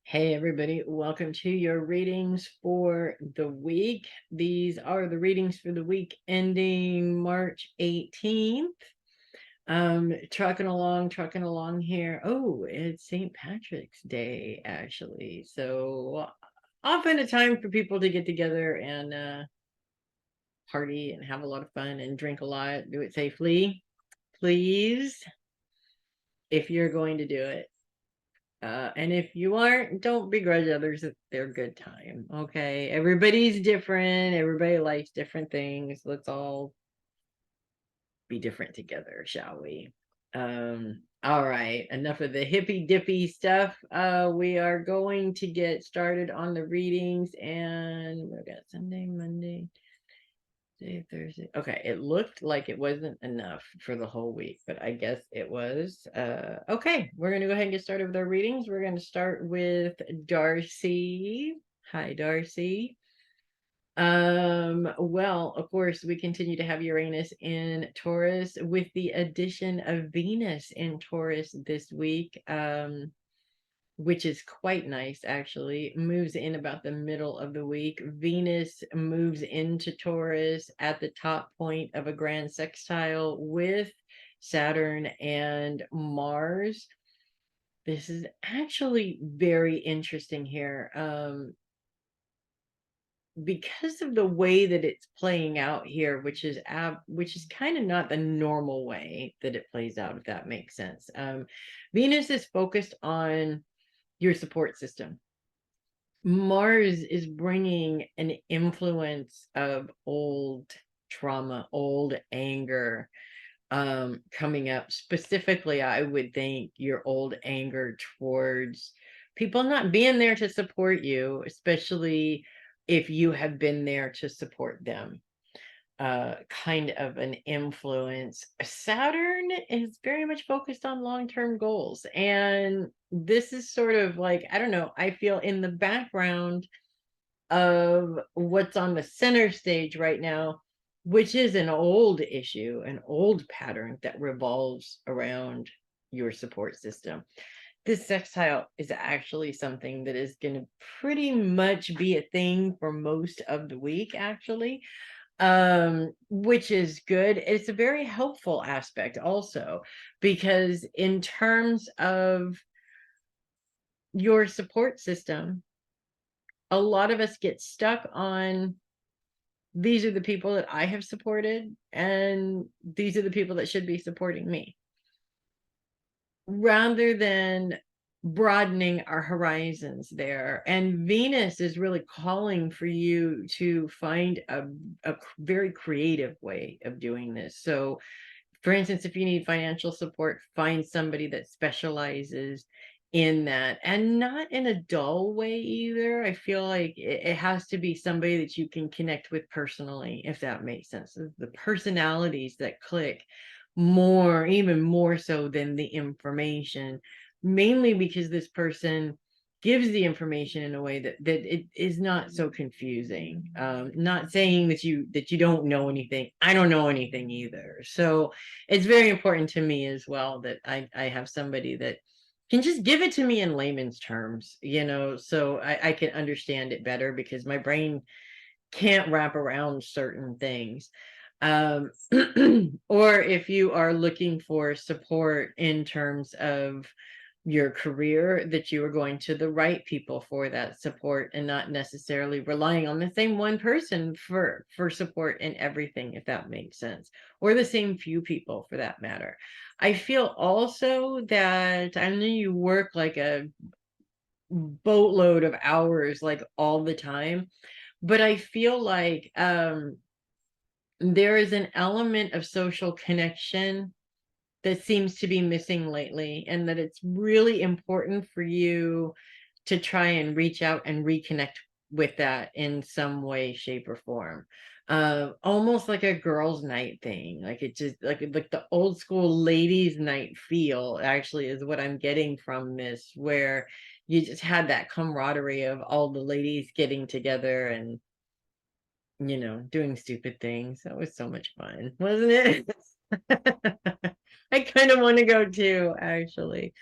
Hey everybody, welcome to your readings for the week. These are the readings for the week ending March 18th. Trucking along here. Oh, it's St. Patrick's Day actually. So often a time for people to get together and party and have a lot of fun and drink a lot. Do it safely, please, if you're going to do it. And if you aren't, don't begrudge others if they're good time. Okay. Everybody's different. Everybody likes different things. Let's all be different together, shall we? All right. Enough of the hippy dippy stuff. We are going to get started on the readings, and we've got Sunday, Monday, Thursday. Okay, it looked like it wasn't enough for the whole week, but I guess it was. Okay, we're going to go ahead and get started with our readings. We're going to start with Darcy. Hi, Darcy. Well, of course, we continue to have Uranus in Taurus with the addition of Venus in Taurus this week. Which is quite nice, actually. Moves in about the middle of the week. Venus moves into Taurus at the top point of a grand sextile with Saturn and Mars. This is actually very interesting here. Because of the way that it's playing out here, which is kind of not the normal way that it plays out, if that makes sense. Venus is focused on your support system. Mars is bringing an influence of old trauma, old anger, coming up. Specifically, I would think your old anger towards people not being there to support you, especially if you have been there to support them. Kind of an influence. Saturn is very much focused on long-term goals. And this is sort of like, I don't know, I feel in the background of what's on the center stage right now, which is an old issue, an old pattern that revolves around your support system. This sextile is actually something that is going to pretty much be a thing for most of the week, actually, which is good. It's a very helpful aspect also, because in terms of your support system, a lot of us get stuck on these are the people that I have supported, and these are the people that should be supporting me, rather than broadening our horizons there. And Venus is really calling for you to find a very creative way of doing this. So, for instance, if you need financial support, find somebody that specializes in that, and not in a dull way either. I feel like it has to be somebody that you can connect with personally, if that makes sense. The personalities that click more, even more so than the information, mainly because this person gives the information in a way that it is not so confusing. Not saying that you don't know anything. I don't know anything either. So it's very important to me as well that I have somebody that can just give it to me in layman's terms, so I can understand it better, because my brain can't wrap around certain things. Um, or if you are looking for support in terms of your career, that you are going to the right people for that support, and not necessarily relying on the same one person for support in everything, if that makes sense, or the same few people for that matter. I feel also that, I know you work like a boatload of hours, like all the time, but I feel like there is an element of social connection that seems to be missing lately, and that it's really important for you to try and reach out and reconnect with that in some way, shape, or form. Almost like a girls' night thing, like it just like the old school ladies' night feel actually is what I'm getting from this, where you just had that camaraderie of all the ladies getting together and doing stupid things. That was so much fun, wasn't it? I kind of want to go too, actually.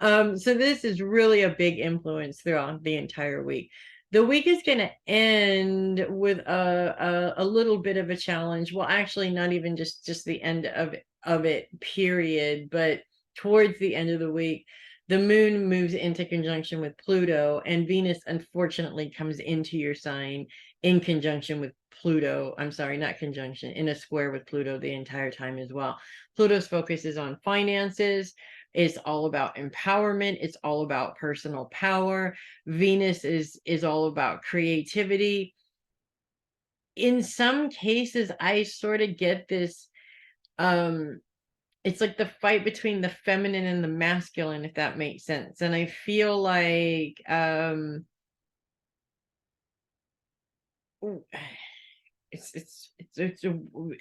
So this is really a big influence throughout the entire week. The week is going to end with a little bit of a challenge. Well, actually, not even just the end of it, period, but towards the end of the week, the moon moves into conjunction with Pluto, and Venus unfortunately comes into your sign in conjunction with Pluto. I'm sorry, not conjunction, in a square with Pluto the entire time as well. Pluto's focus is on finances. It's all about empowerment. It's all about personal power. Venus is all about creativity. In some cases, I sort of get this, it's like the fight between the feminine and the masculine, if that makes sense. And I feel like I'm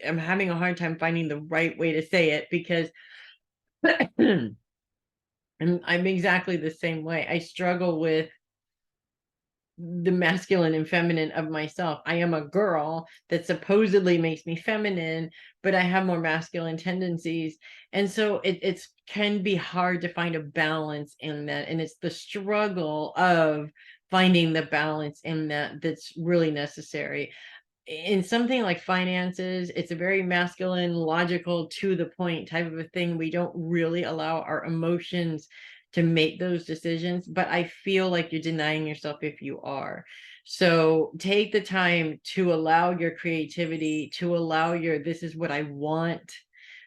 having a hard time finding the right way to say it, because I'm exactly the same way. I struggle with the masculine and feminine of myself. I am a girl that supposedly makes me feminine, but I have more masculine tendencies. And so it's can be hard to find a balance in that. And it's the struggle of finding the balance in that that's really necessary. In something like finances, it's a very masculine, logical, to the point type of a thing. We don't really allow our emotions to make those decisions, but I feel like you're denying yourself if you are. So take the time to allow your creativity, to allow your, this is what I want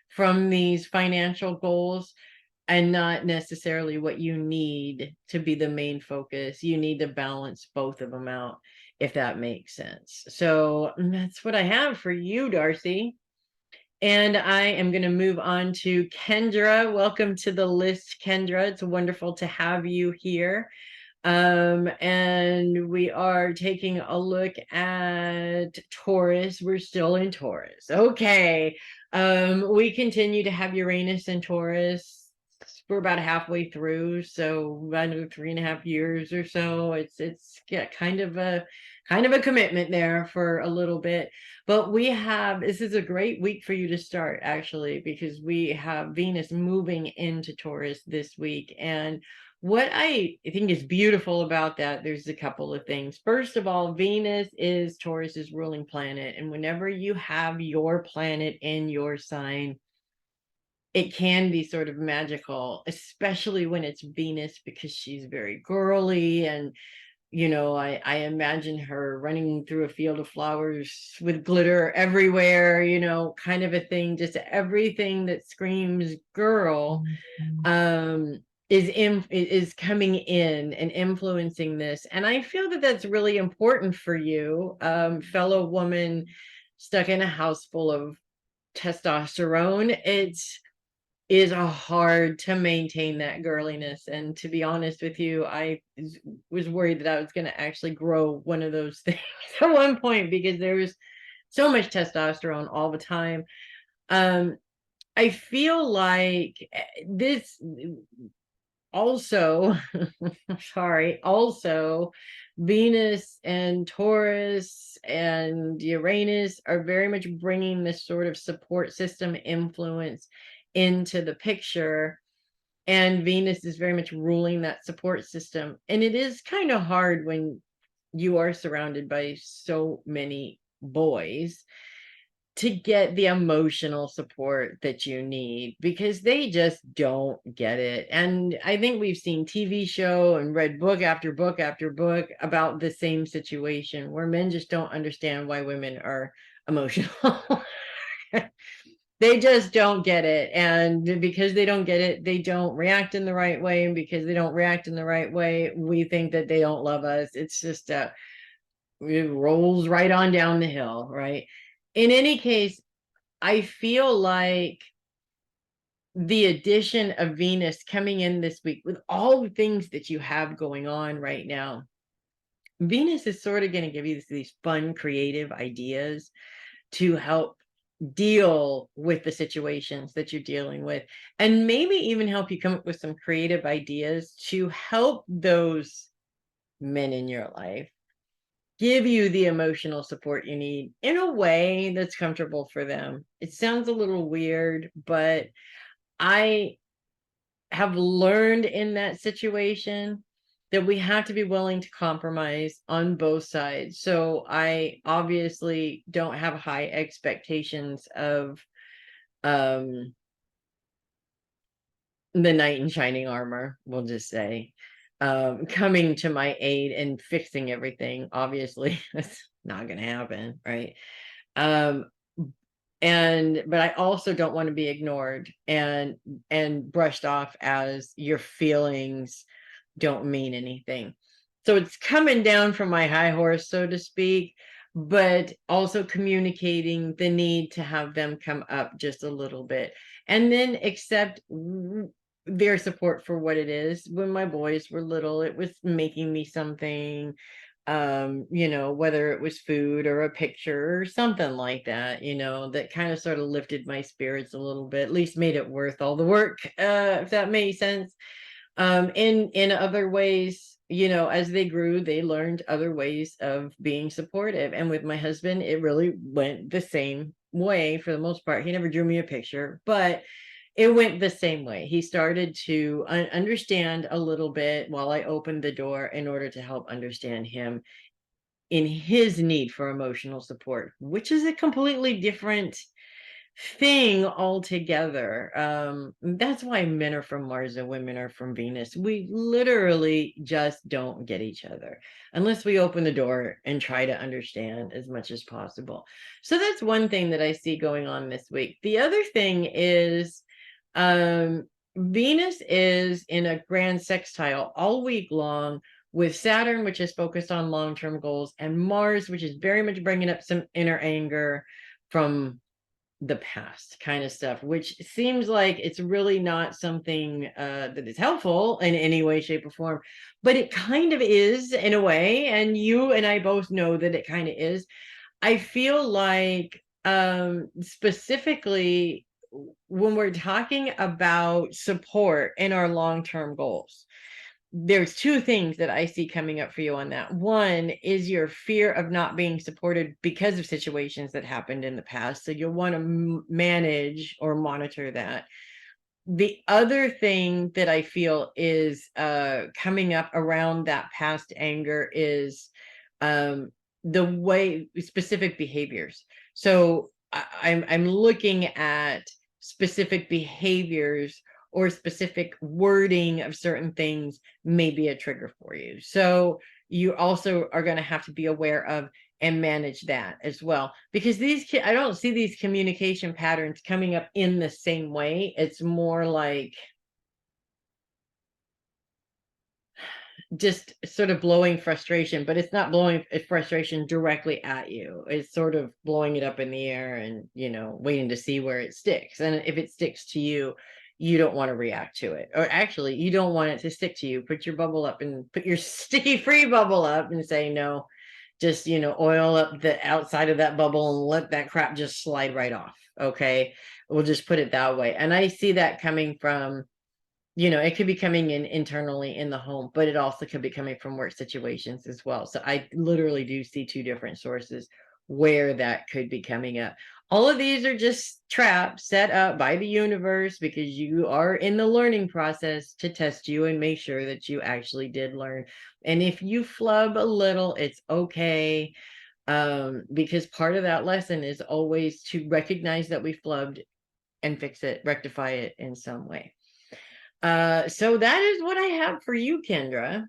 from these financial goals, and not necessarily what you need to be the main focus. You need to balance both of them out, if that makes sense. So that's what I have for you, Darcy. And I am going to move on to Kendra. Welcome to the list, Kendra. It's wonderful to have you here. And we are taking a look at Taurus. We're still in Taurus. Okay. We continue to have Uranus in Taurus. We're about halfway through, so about 3.5 years or so. It's yeah, kind of a commitment there for a little bit. But we have, this is a great week for you to start, actually, because we have Venus moving into Taurus this week. And what I think is beautiful about that, there's a couple of things. First of all, Venus is Taurus's ruling planet. And whenever you have your planet in your sign, it can be sort of magical, especially when it's Venus, because she's very girly. And I imagine her running through a field of flowers with glitter everywhere, kind of a thing. Just everything that screams girl is coming in and influencing this. And I feel that that's really important for you, fellow woman stuck in a house full of testosterone. It is hard to maintain that girliness. And to be honest with you, I was worried that I was going to actually grow one of those things at one point, because there was so much testosterone all the time. I feel like this also, sorry, also Venus and Taurus and Uranus are very much bringing this sort of support system influence into the picture. And Venus is very much ruling that support system. And it is kind of hard when you are surrounded by so many boys to get the emotional support that you need, because they just don't get it. And I think we've seen TV show and read book after book after book about the same situation, where men just don't understand why women are emotional. They just don't get it. And because they don't get it, they don't react in the right way. And because they don't react in the right way, we think that they don't love us. It's just it rolls right on down the hill, right? In any case, I feel like the addition of Venus coming in this week with all the things that you have going on right now, Venus is sort of going to give you these fun, creative ideas to help deal with the situations that you're dealing with, and maybe even help you come up with some creative ideas to help those men in your life give you the emotional support you need in a way that's comfortable for them. It sounds a little weird, but I have learned in that situation that we have to be willing to compromise on both sides. So I obviously don't have high expectations of the knight in shining armor, we'll just say, coming to my aid and fixing everything. Obviously, that's not going to happen, right? Um, but I also don't want to be ignored and brushed off as your feelings don't mean anything. So it's coming down from my high horse, so to speak, but also communicating the need to have them come up just a little bit and then accept their support for what it is. When my boys were little, it was making me something, whether it was food or a picture or something like that, that kind of sort of lifted my spirits a little bit, at least made it worth all the work, if that made sense. In other ways, as they grew, they learned other ways of being supportive. And with my husband, it really went the same way for the most part. He never drew me a picture, but it went the same way. He started to understand a little bit while I opened the door in order to help understand him in his need for emotional support, which is a completely different thing altogether. That's why men are from Mars and women are from Venus. We literally just don't get each other unless we open the door and try to understand as much as possible. So that's one thing that I see going on this week. The other thing is Venus is in a grand sextile all week long with Saturn, which is focused on long-term goals, and Mars, which is very much bringing up some inner anger from the past kind of stuff, which seems like it's really not something that is helpful in any way, shape, or form, but it kind of is in a way, and you and I both know that it kind of is. I feel like specifically when we're talking about support in our long-term goals, there's two things that I see coming up for you on that. One is your fear of not being supported because of situations that happened in the past. So you'll want to manage or monitor that. The other thing that I feel is coming up around that past anger is the way specific behaviors. So I'm looking at specific behaviors or specific wording of certain things may be a trigger for you. So you also are going to have to be aware of and manage that as well, because I don't see these communication patterns coming up in the same way. It's more like just sort of blowing frustration, but it's not blowing frustration directly at you. It's sort of blowing it up in the air and, waiting to see where it sticks. And if it sticks to you, you don't want to react to it. Or actually, you don't want it to stick to you. Put your bubble up and put your sticky free bubble up and say, no, just, oil up the outside of that bubble and let that crap just slide right off. Okay. We'll just put it that way. And I see that coming from, it could be coming in internally in the home, but it also could be coming from work situations as well. So I literally do see two different sources where that could be coming up. All of these are just traps set up by the universe because you are in the learning process to test you and make sure that you actually did learn. And if you flub a little, it's okay. Because part of that lesson is always to recognize that we flubbed and fix it, rectify it in some way. So that is what I have for you, Kendra.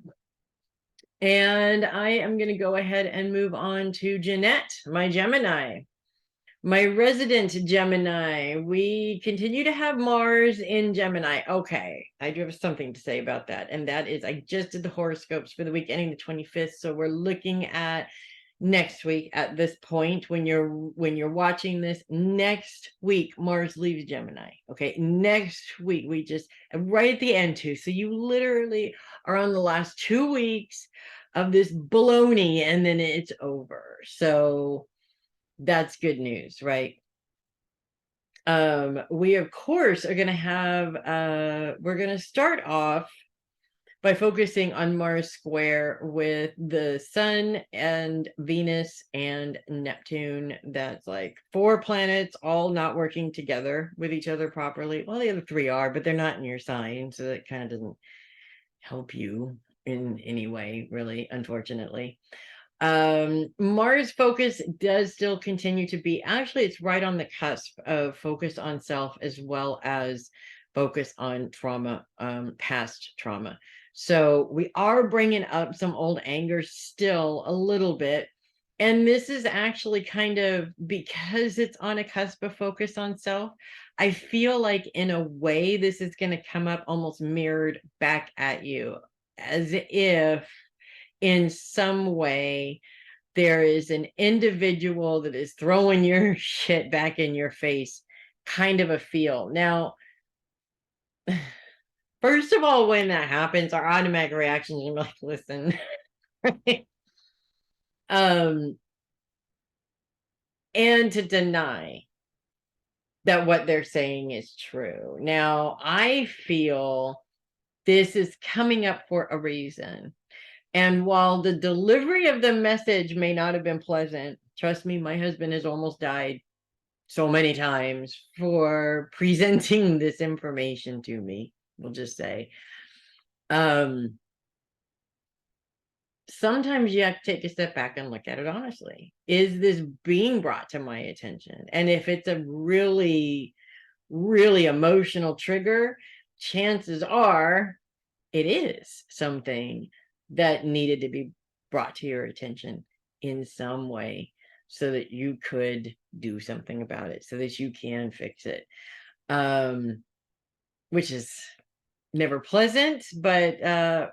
And I am going to go ahead and move on to Jeannette, my Gemini, my resident Gemini. We continue to have Mars in Gemini. Okay, I do have something to say about that. And that is, I just did the horoscopes for the week ending the 25th. So we're looking at next week at this point when you're watching this. Next week Mars leaves Gemini. Okay, next week, we just right at the end too, so you literally are on the last 2 weeks of this baloney and then it's over. So that's good news, right? We of course are going to have we're going to start off by focusing on Mars square with the Sun and Venus and Neptune. That's like 4 planets all not working together with each other properly. Well, the other 3 are, but they're not in your sign, so that kind of doesn't help you in any way, really, unfortunately. Mars focus does still continue to be, actually, it's right on the cusp of focus on self as well as focus on trauma, past trauma. So we are bringing up some old anger still a little bit. And this is actually kind of because it's on a cusp of focus on self. I feel like in a way, this is going to come up almost mirrored back at you, as if in some way there is an individual that is throwing your shit back in your face, kind of a feel. Now, first of all, when that happens, our automatic reaction is like, listen, right? And to deny that what they're saying is true. Now, I feel this is coming up for a reason. And while the delivery of the message may not have been pleasant, trust me, my husband has almost died so many times for presenting this information to me, we'll just say. Sometimes you have to take a step back and look at it honestly. Is this being brought to my attention? And if it's a really, really emotional trigger, chances are it is something that needed to be brought to your attention in some way so that you could do something about it, so that you can fix it. Which is never pleasant, but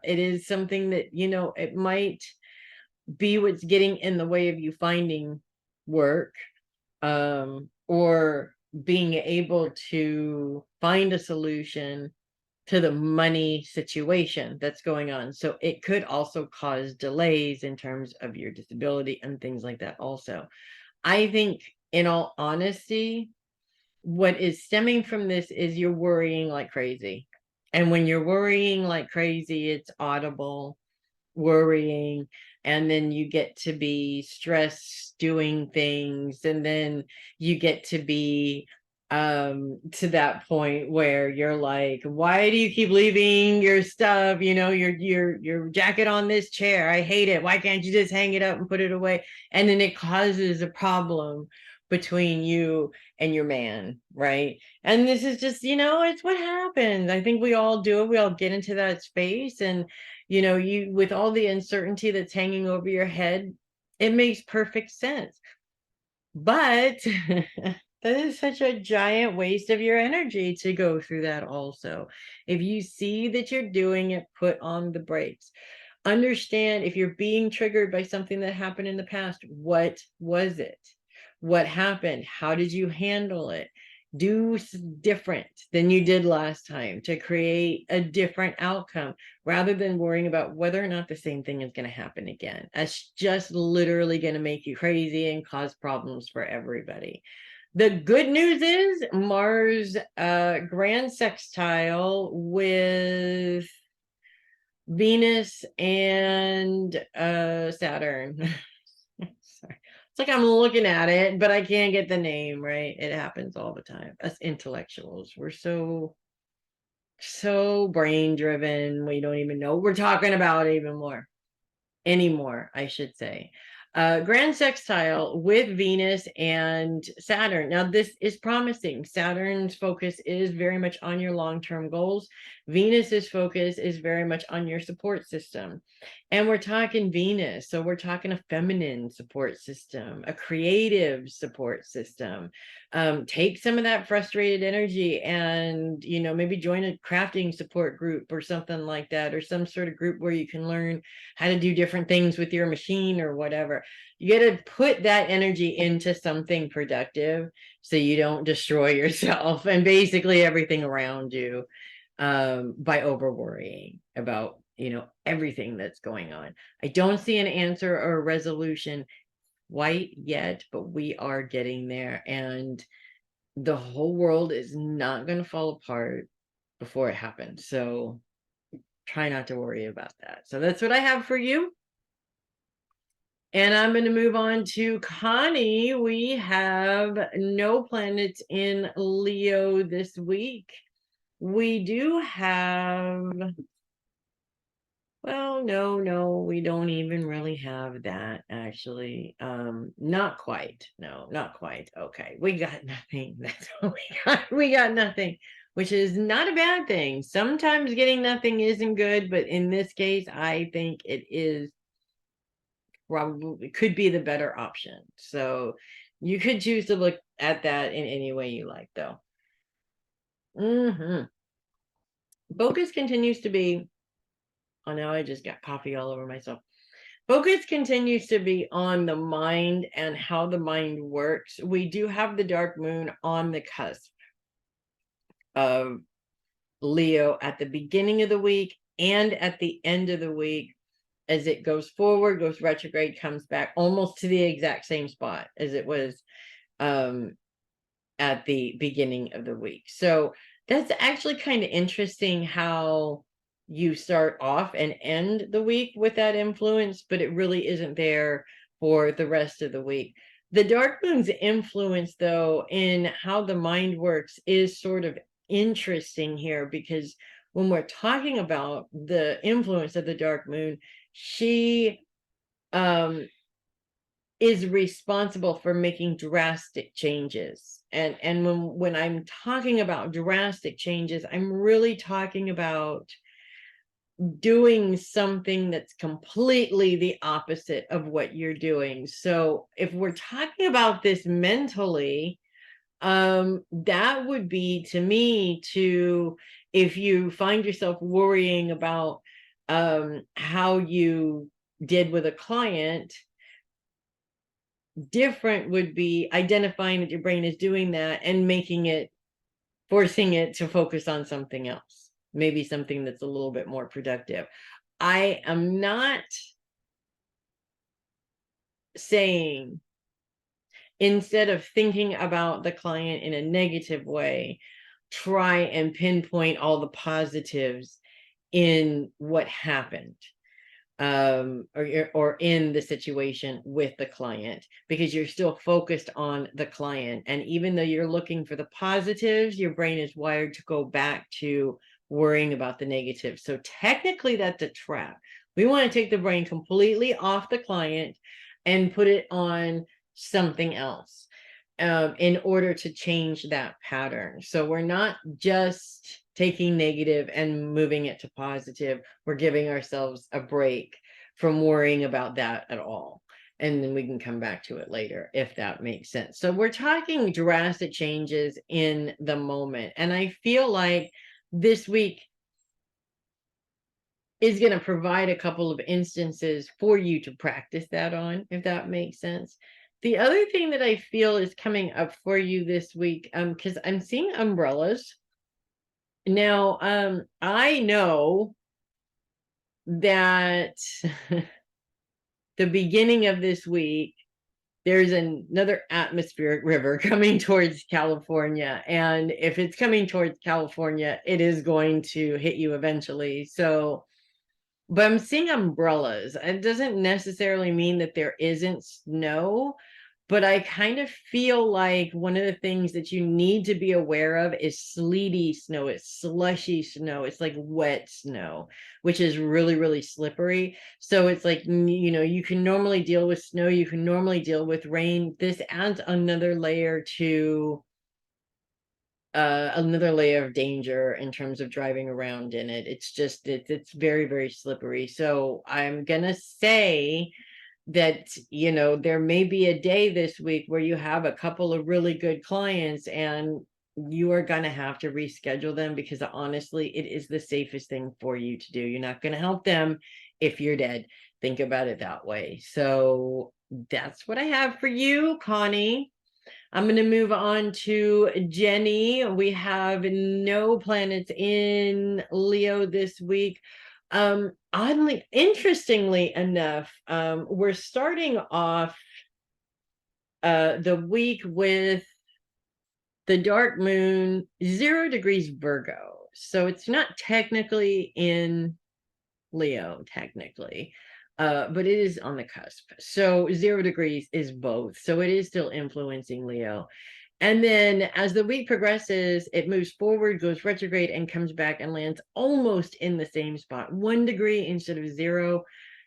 it is something that, it might be what's getting in the way of you finding work, or being able to find a solution to the money situation that's going on. So it could also cause delays in terms of your disability and things like that also. I think, in all honesty, what is stemming from this is you're worrying like crazy. And when you're worrying like crazy, it's audible worrying, and then you get to be stressed doing things, and then you get to be to that point where you're like, why do you keep leaving your stuff, your jacket on this chair, I hate it, why can't you just hang it up and put it away? And then it causes a problem between you and your man, right? And this is just, it's what happens. I think we all do it. We all get into that space, and you, with all the uncertainty that's hanging over your head, it makes perfect sense. But that is such a giant waste of your energy to go through that also. If you see that you're doing it, put on the brakes. Understand, if you're being triggered by something that happened in the past, what was it? What happened? How did you handle it? Do different than you did last time to create a different outcome, rather than worrying about whether or not the same thing is going to happen again. That's just literally going to make you crazy and cause problems for everybody. The good news is Mars grand sextile with Venus and Saturn. Sorry. It's like I'm looking at it, but I can't get the name right. It happens all the time. Us intellectuals, we're so brain driven. We don't even know what we're talking about anymore, I should say. Grand sextile with Venus and Saturn. Now, this is promising. Saturn's focus is very much on your long-term goals. Venus's focus is very much on your support system. And we're talking Venus, so we're talking a feminine support system, a creative support system. Take some of that frustrated energy and, maybe join a crafting support group or something like that, or some sort of group where you can learn how to do different things with your machine or whatever. You got to put that energy into something productive so you don't destroy yourself and basically everything around you by over worrying about, everything that's going on. I don't see an answer or a resolution quite yet, but we are getting there, and the whole world is not going to fall apart before it happens. So try not to worry about that. So that's what I have for you. And I'm going to move on to Connie. We have no planets in Leo this week. We do have, well, no, we don't even really have that, actually. Not quite. No, not quite. Okay, we got nothing. That's what we got. We got nothing, which is not a bad thing. Sometimes getting nothing isn't good, but in this case, I think it is probably could be the better option. So you could choose to look at that in any way you like, though. Focus continues to be, oh, now I just got coffee all over myself. Focus continues to be on the mind and how the mind works. We do have the dark moon on the cusp of Leo at the beginning of the week and at the end of the week. As it goes forward, goes retrograde, comes back almost to the exact same spot as it was at the beginning of the week. So that's actually kind of interesting how you start off and end the week with that influence, but it really isn't there for the rest of the week. The dark moon's influence, though, in how the mind works is sort of interesting here, because when we're talking about the influence of the dark moon, she is responsible for making drastic changes. And when I'm talking about drastic changes, I'm really talking about doing something that's completely the opposite of what you're doing. So if we're talking about this mentally, that would be, to me, to, if you find yourself worrying about how you did with a client, different would be identifying that your brain is doing that and forcing it to focus on something else, maybe something that's a little bit more productive. I am not saying, instead of thinking about the client in a negative way, try and pinpoint all the positives in what happened, or in the situation with the client, because you're still focused on the client. And even though you're looking for the positives, your brain is wired to go back to worrying about the negatives. So technically that's a trap. We want to take the brain completely off the client and put it on something else in order to change that pattern. So we're not just taking negative and moving it to positive. We're giving ourselves a break from worrying about that at all. And then we can come back to it later, if that makes sense. So we're talking drastic changes in the moment. And I feel like this week is going to provide a couple of instances for you to practice that on, if that makes sense. The other thing that I feel is coming up for you this week, because I'm seeing umbrellas. Now, I know that the beginning of this week, there's another atmospheric river coming towards California. And if it's coming towards California, it is going to hit you eventually. So, but I'm seeing umbrellas. It doesn't necessarily mean that there isn't snow, but I kind of feel like one of the things that you need to be aware of is sleety snow. It's slushy snow. It's like wet snow, which is really, really slippery. So it's like, you can normally deal with snow. You can normally deal with rain. This adds another layer to another layer of danger in terms of driving around in it. It's just, it's very, very slippery. So I'm gonna say that, there may be a day this week where you have a couple of really good clients and you are going to have to reschedule them, because honestly, it is the safest thing for you to do. You're not going to help them if you're dead. Think about it that way. So that's what I have for you, Connie. I'm going to move on to Jenny. We have no planets in Leo this week. Interestingly enough, we're starting off the week with the dark moon 0 degrees Virgo. So it's not technically in Leo, technically. But it is on the cusp. So 0 degrees is both. So it is still influencing Leo. And then as the week progresses, it moves forward, goes retrograde, and comes back and lands almost in the same spot, 1 degree instead of 0.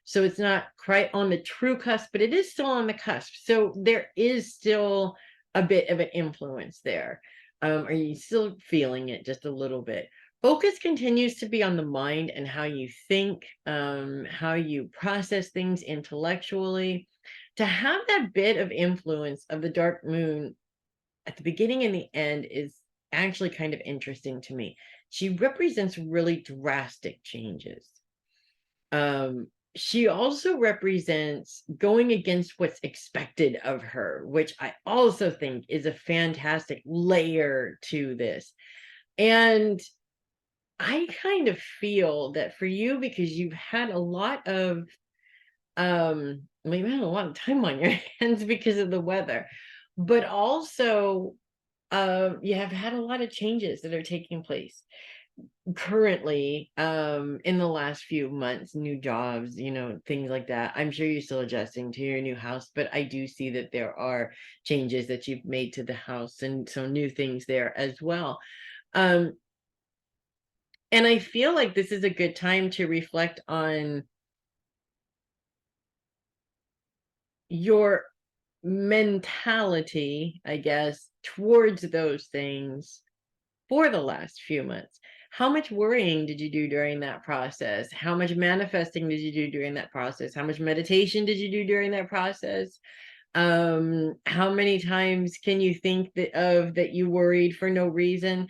So it's not quite on the true cusp, but it is still on the cusp. So there is still a bit of an influence there. Are you still feeling it just a little bit? Focus continues to be on the mind and how you think, how you process things intellectually. To have that bit of influence of the dark moon at the beginning and the end is actually kind of interesting to me. She represents really drastic changes. She also represents going against what's expected of her, which I also think is a fantastic layer to this. And I kind of feel that for you, because you've had a lot of well, you've had a lot of time on your hands because of the weather, but also you have had a lot of changes that are taking place currently in the last few months, new jobs, things like that. I'm sure you're still adjusting to your new house, but I do see that there are changes that you've made to the house, and so new things there as well. And I feel like this is a good time to reflect on your mentality, I guess, towards those things for the last few months. How much worrying did you do during that process? How much manifesting did you do during that process? How much meditation did you do during that process? How many times can you think that you worried for no reason?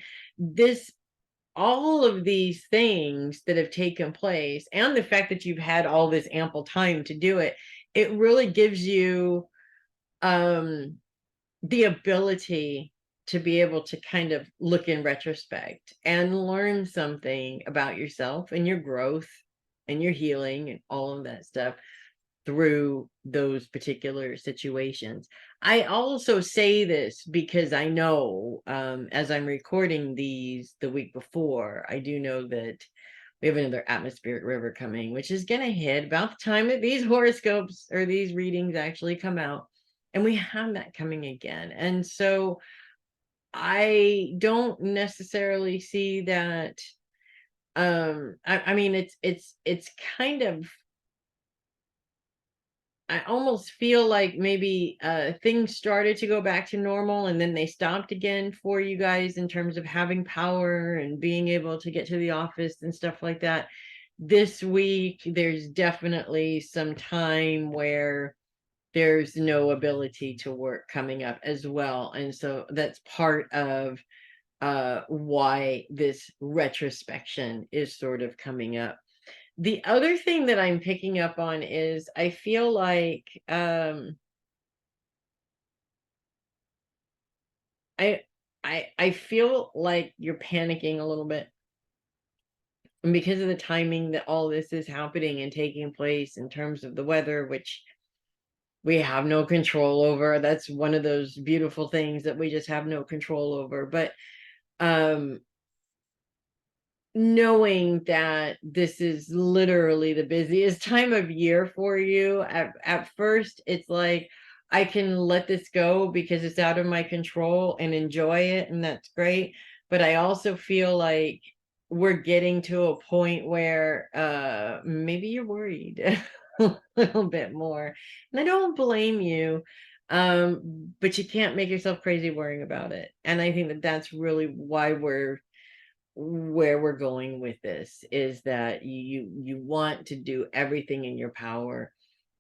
All of these things that have taken place, and the fact that you've had all this ample time to do it, it really gives you the ability to be able to kind of look in retrospect and learn something about yourself and your growth and your healing and all of that stuff through those particular situations. I also say this because I know, as I'm recording these the week before, I do know that we have another atmospheric river coming, which is going to hit about the time that these horoscopes or these readings actually come out. And we have that coming again. And so I don't necessarily see that. I mean, it's kind of, I almost feel like maybe things started to go back to normal and then they stopped again for you guys in terms of having power and being able to get to the office and stuff like that. This week, there's definitely some time where there's no ability to work coming up as well. And so that's part of why this retrospection is sort of coming up. The other thing that I'm picking up on is I feel like I feel like you're panicking a little bit. And because of the timing that all this is happening and taking place in terms of the weather, which we have no control over. That's one of those beautiful things that we just have no control over. But knowing that this is literally the busiest time of year for you, at first it's like, I can let this go because it's out of my control and enjoy it, and that's great. But I also feel like we're getting to a point where maybe you're worried a little bit more. And I don't blame you, but you can't make yourself crazy worrying about it. And I think that that's really why where we're going with this, is that you want to do everything in your power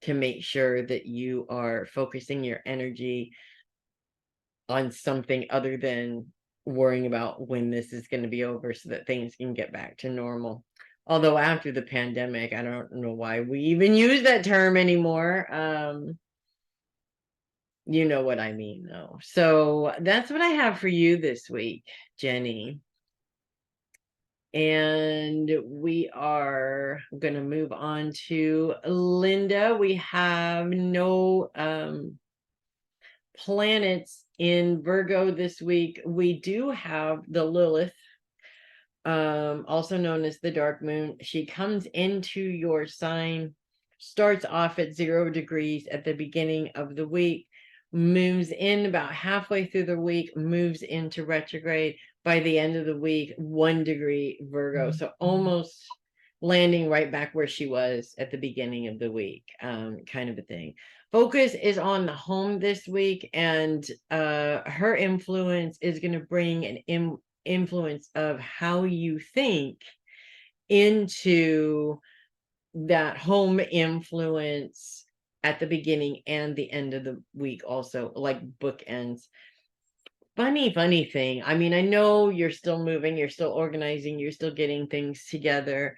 to make sure that you are focusing your energy on something other than worrying about when this is going to be over so that things can get back to normal. Although after the pandemic, I don't know why we even use that term anymore. You know what I mean, though. So that's what I have for you this week, Jenny. And we are going to move on to Linda. We have no planets in Virgo this week. We do have the Lilith also known as the dark moon. She comes into your sign, starts off at 0 degrees at the beginning of the week, moves in about halfway through the week, moves into retrograde. By the end of the week, 1 degree Virgo. So almost landing right back where she was at the beginning of the week, kind of a thing. Focus is on the home this week, and her influence is going to bring an influence of how you think into that home influence at the beginning and the end of the week, also like bookends. Funny thing. I mean, I know you're still moving, you're still organizing, you're still getting things together.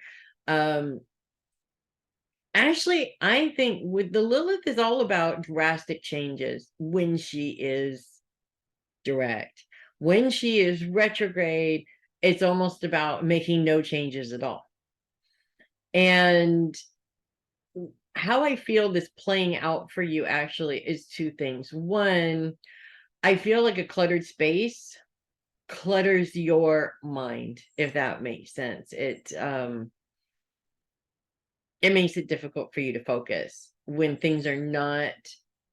Actually, I think with the Lilith is all about drastic changes when she is direct. When she is retrograde, it's almost about making no changes at all. And how I feel this playing out for you actually is 2 things. One, I feel like a cluttered space clutters your mind, if that makes sense. It makes it difficult for you to focus when things are not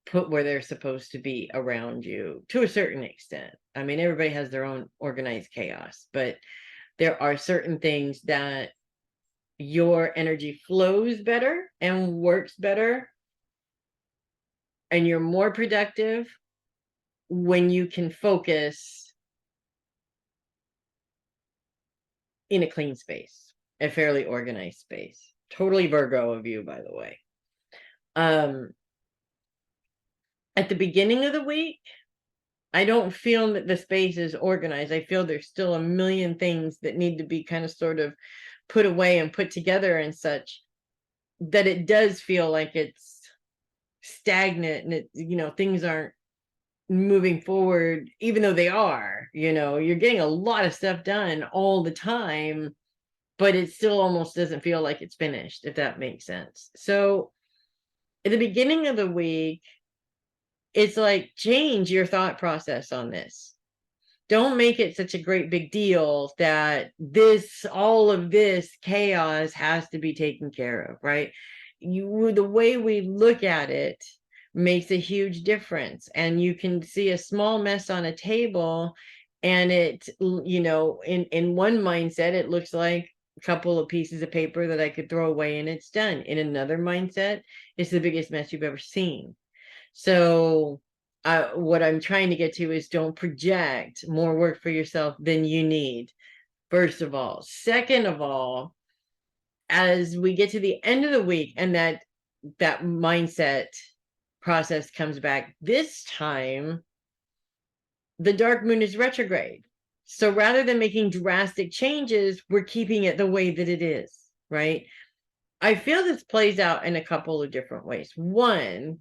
put where they're supposed to be around you, to a certain extent. I mean, everybody has their own organized chaos, but there are certain things that your energy flows better and works better, and you're more productive when you can focus in a clean space, a fairly organized space. Totally Virgo of you, by the way. At the beginning of the week, I don't feel that the space is organized. I feel there's still a million things that need to be kind of sort of put away and put together and such, that it does feel like it's stagnant, and it, things aren't moving forward, even though they are. You're getting a lot of stuff done all the time, but it still almost doesn't feel like it's finished, if that makes sense. So at the beginning of the week, it's like, change your thought process on this. Don't make it such a great big deal that all of this chaos has to be taken care of, right? The way we look at it makes a huge difference. And you can see a small mess on a table, and in one mindset, it looks like a couple of pieces of paper that I could throw away and it's done. In another mindset, it's the biggest mess you've ever seen. So what I'm trying to get to is, don't project more work for yourself than you need, first of all. Second of all, as we get to the end of the week and that mindset process comes back, this time the dark moon is retrograde. So rather than making drastic changes, we're keeping it the way that it is, right? I feel this plays out in a couple of different ways. One,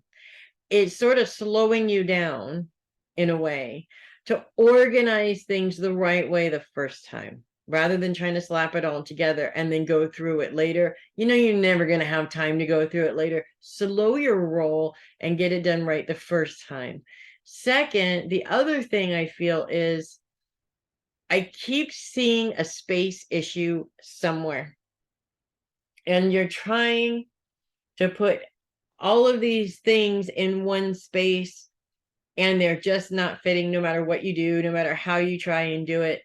it's sort of slowing you down in a way to organize things the right way the first time, rather than trying to slap it all together and then go through it later. You're never going to have time to go through it later. Slow your roll and get it done right the first time. Second, the other thing I feel is, I keep seeing a space issue somewhere, and you're trying to put all of these things in one space, and they're just not fitting, no matter what you do, no matter how you try and do it.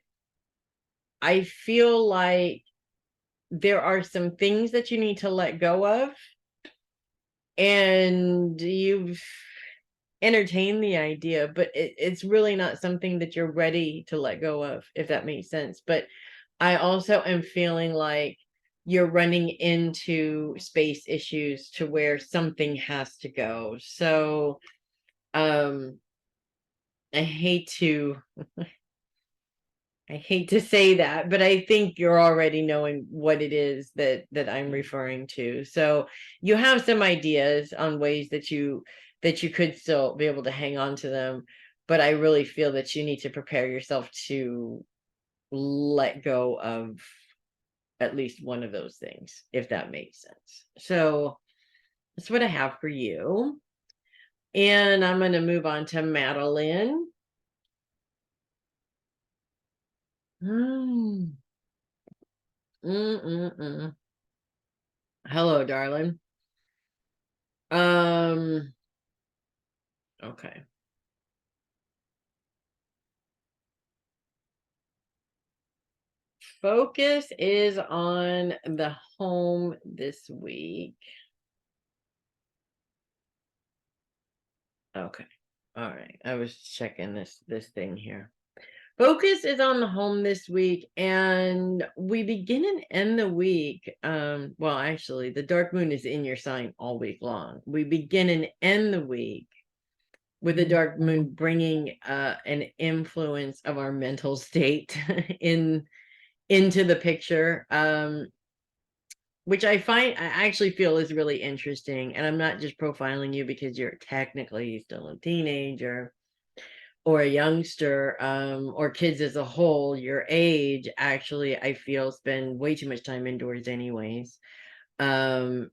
I feel like there are some things that you need to let go of, and you've entertained the idea, but it's really not something that you're ready to let go of, if that makes sense. But I also am feeling like you're running into space issues to where something has to go. So I hate to say that, but I think you're already knowing what it is that I'm referring to. So you have some ideas on ways that you could still be able to hang on to them, but I really feel that you need to prepare yourself to let go of at least one of those things, if that makes sense. So that's what I have for you. And I'm going to move on to Matalyn. Mm-mm-mm. Hello, darling. Um, okay. Focus is on the home this week. Okay. All right. I was checking this thing here. Focus is on the home this week, and we begin and end the week. Well, actually, the dark moon is in your sign all week long. We begin and end the week with the dark moon bringing an influence of our mental state into the picture, which I actually feel is really interesting. And I'm not just profiling you because you're technically still a teenager or a youngster, or kids as a whole. Your age, actually, I feel, spend way too much time indoors anyways. And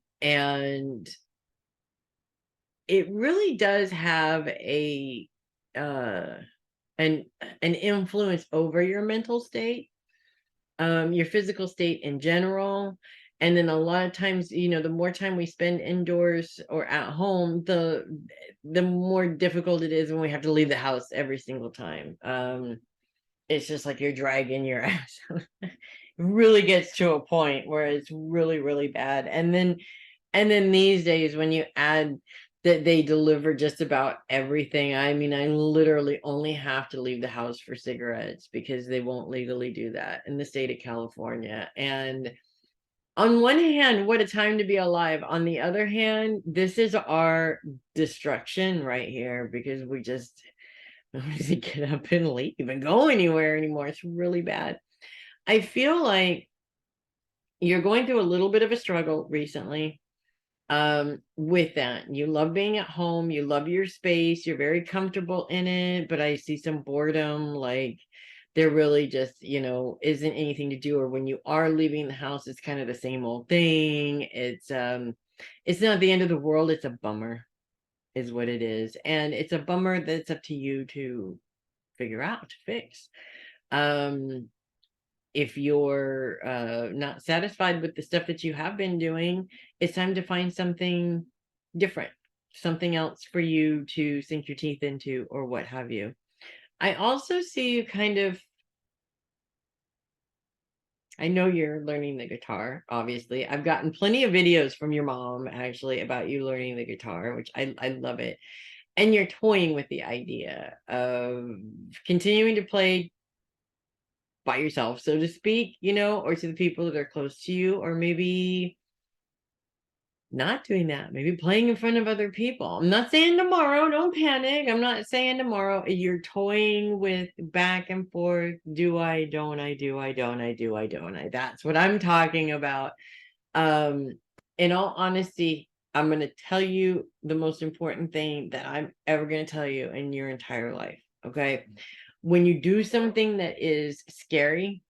it really does have uh an influence over your mental state, your physical state in general. And then a lot of times, the more time we spend indoors or at home, the more difficult it is when we have to leave the house every single time. It's just like you're dragging your ass. It really gets to a point where it's really, really bad. And then these days, when you add that they deliver just about everything, I mean, I literally only have to leave the house for cigarettes because they won't legally do that in the state of California. And on one hand, what a time to be alive. On the other hand, this is our destruction right here, because we just get up and leave and go anywhere anymore. It's really bad. I feel like you're going through a little bit of a struggle recently, with that. You love being at home, you love your space, you're very comfortable in it, but I see some boredom, like there really just, isn't anything to do. Or when you are leaving the house, it's kind of the same old thing. It's not the end of the world, it's a bummer is what it is. And it's a bummer that's up to you to figure out, to fix. um if you're not satisfied with the stuff that you have been doing, it's time to find something different, something else for you to sink your teeth into, or what have you. I also see you kind of, I know you're learning the guitar, obviously. I've gotten plenty of videos from your mom actually about you learning the guitar, which I love it. And you're toying with the idea of continuing to play by yourself, so to speak, or to the people that are close to you, or maybe not doing that, maybe playing in front of other people. I'm not saying tomorrow, don't panic. I'm not saying tomorrow. You're toying with back and forth. Do I, don't I, do I, don't I, do I, don't I? That's what I'm talking about. Um, in all honesty, I'm going to tell you the most important thing that I'm ever going to tell you in your entire life. Okay. When you do something that is scary,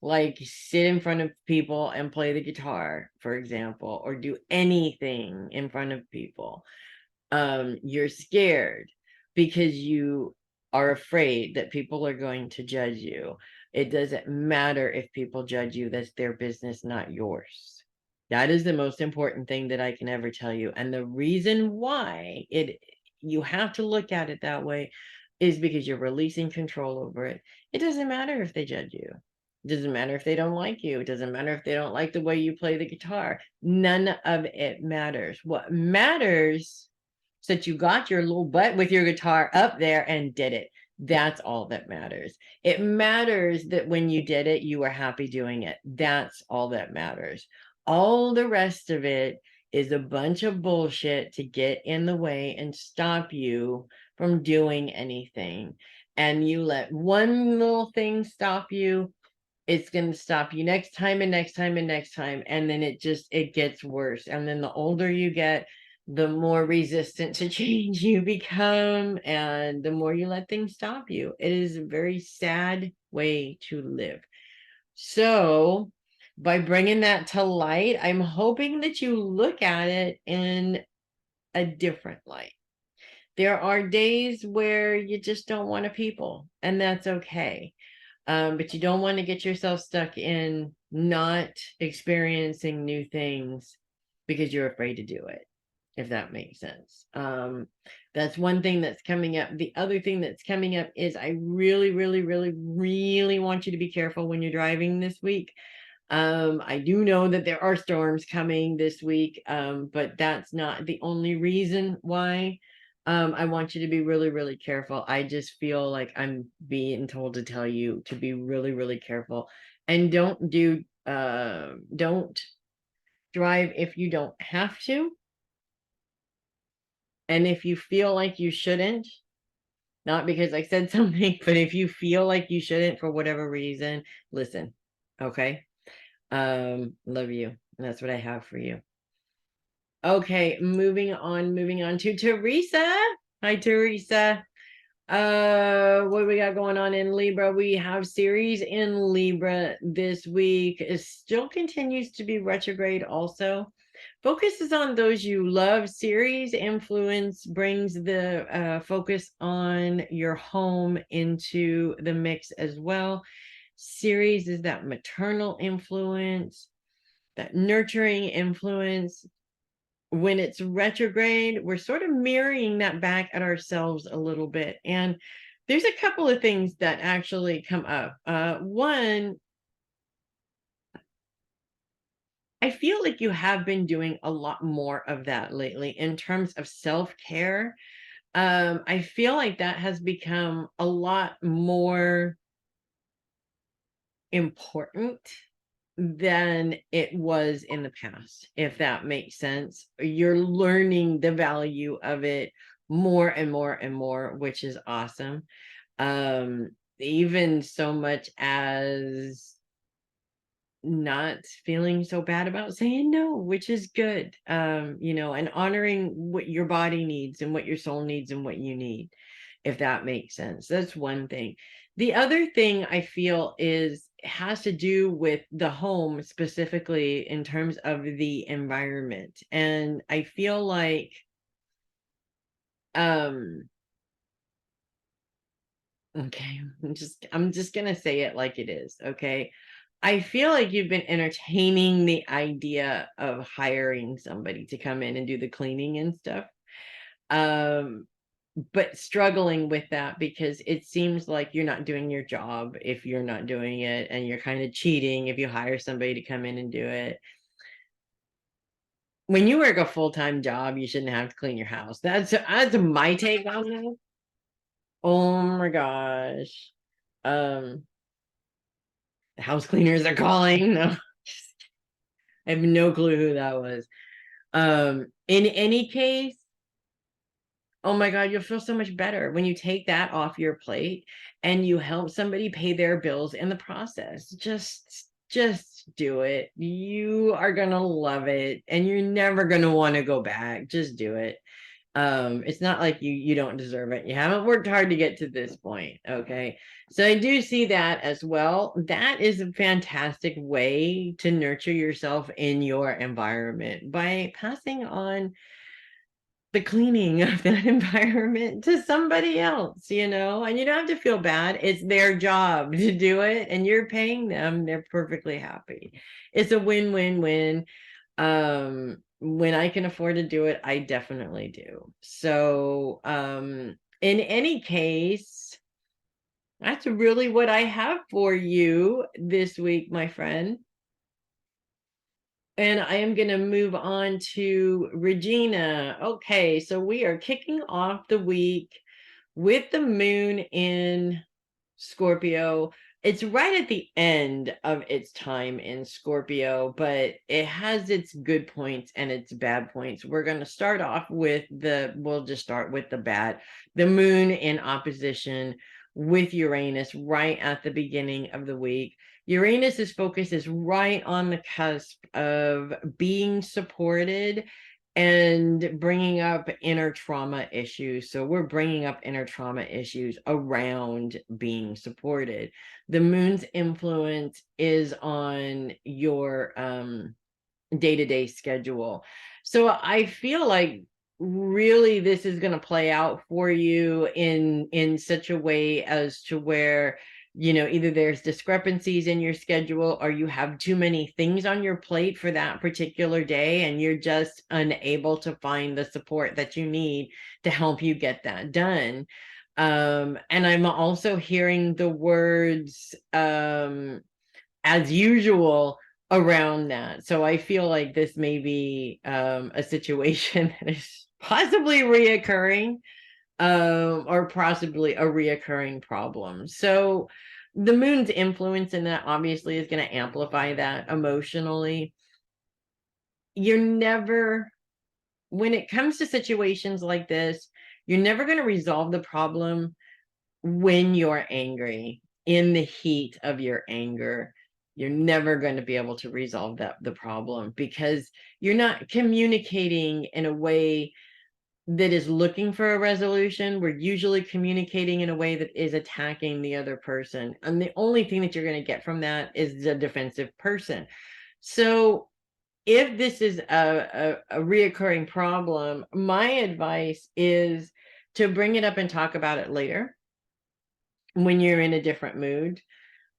like sit in front of people and play the guitar, for example, or do anything in front of people, you're scared because you are afraid that people are going to judge you. It doesn't matter if people judge you. That's their business, not yours. That is the most important thing that I can ever tell you. And the reason why you have to look at it that way is because you're releasing control over it. It doesn't matter if they judge you. It doesn't matter if they don't like you. It doesn't matter if they don't like the way you play the guitar. None of it matters. What matters is that you got your little butt with your guitar up there and did it. That's all that matters. It matters that when you did it, you were happy doing it. That's all that matters. All the rest of it is a bunch of bullshit to get in the way and stop you from doing anything. And you let one little thing stop you, it's going to stop you next time and next time and next time. And then it gets worse. And then the older you get, the more resistant to change you become, and the more you let things stop you. It is a very sad way to live. So by bringing that to light, I'm hoping that you look at it in a different light. There are days where you just don't want to people, and that's okay. But you don't want to get yourself stuck in not experiencing new things because you're afraid to do it, if that makes sense. That's one thing that's coming up. The other thing that's coming up is I really, really, really, really want you to be careful when you're driving this week. I do know that there are storms coming this week, but that's not the only reason why. I want you to be really, really careful. I just feel like I'm being told to tell you to be really, really careful, and don't drive if you don't have to. And if you feel like you shouldn't, not because I said something, but if you feel like you shouldn't for whatever reason, listen. Okay. Love you. And that's what I have for you. Okay, moving on to Theresa. Hi, Theresa. What do we got going on in Libra? We have Ceres in Libra this week. It still continues to be retrograde also. Focuses on those you love. Ceres influence brings the focus on your home into the mix as well. Ceres is that maternal influence, that nurturing influence. When it's retrograde, we're sort of mirroring that back at ourselves a little bit. And there's a couple of things that actually come up. One, I feel like you have been doing a lot more of that lately in terms of self-care. I feel like that has become a lot more important than it was in the past, if that makes sense. You're learning the value of it more and more and more, which is awesome. Even so much as not feeling so bad about saying no, which is good. And honoring what your body needs and what your soul needs and what you need, if that makes sense. That's one thing. The other thing I feel has to do with the home, specifically in terms of the environment. And I feel like okay, I'm just gonna say it like it is, okay? I feel like you've been entertaining the idea of hiring somebody to come in and do the cleaning and stuff. Um, but struggling with that because it seems like you're not doing your job if you're not doing it, and you're kind of cheating if you hire somebody to come in and do it. When you work a full-time job, you shouldn't have to clean your house. That's my take on that. Oh my gosh. Um, the house cleaners are calling. No, I have no clue who that was. In any case, oh my God, you'll feel so much better when you take that off your plate and you help somebody pay their bills in the process. Just do it. You are gonna love it and you're never gonna want to go back. Just do it. It's not like you don't deserve it. You haven't worked hard to get to this point. Okay. So I do see that as well. That is a fantastic way to nurture yourself in your environment by passing on the cleaning of that environment to somebody else, and you don't have to feel bad. It's their job to do it and you're paying them. They're perfectly happy. It's a win-win-win. When I can afford to do it, I definitely do. So, in any case, that's really what I have for you this week, my friend. And I am going to move on to Regina. Okay, so we are kicking off the week with the moon in Scorpio. It's right at the end of its time in Scorpio, but it has its good points and its bad points. We're going to start off with we'll just start with the bad. The moon in opposition with Uranus right at the beginning of the week. Uranus's focus is right on the cusp of being supported and bringing up inner trauma issues. So we're bringing up inner trauma issues around being supported. The moon's influence is on your day-to-day schedule. So I feel like really this is going to play out for you in such a way as to where either there's discrepancies in your schedule or you have too many things on your plate for that particular day and you're just unable to find the support that you need to help you get that done. And I'm also hearing the words as usual around that. So I feel like this may be a situation that is possibly reoccurring, or possibly a reoccurring problem. So the moon's influence in that obviously is going to amplify that emotionally. You're never, when it comes to situations like this, you're never going to resolve the problem when you're angry, in the heat of your anger. You're never going to be able to resolve the problem because you're not communicating in a way that is looking for a resolution. We're usually communicating in a way that is attacking the other person. And the only thing that you're going to get from that is the defensive person. So if this is a reoccurring problem, my advice is to bring it up and talk about it later when you're in a different mood.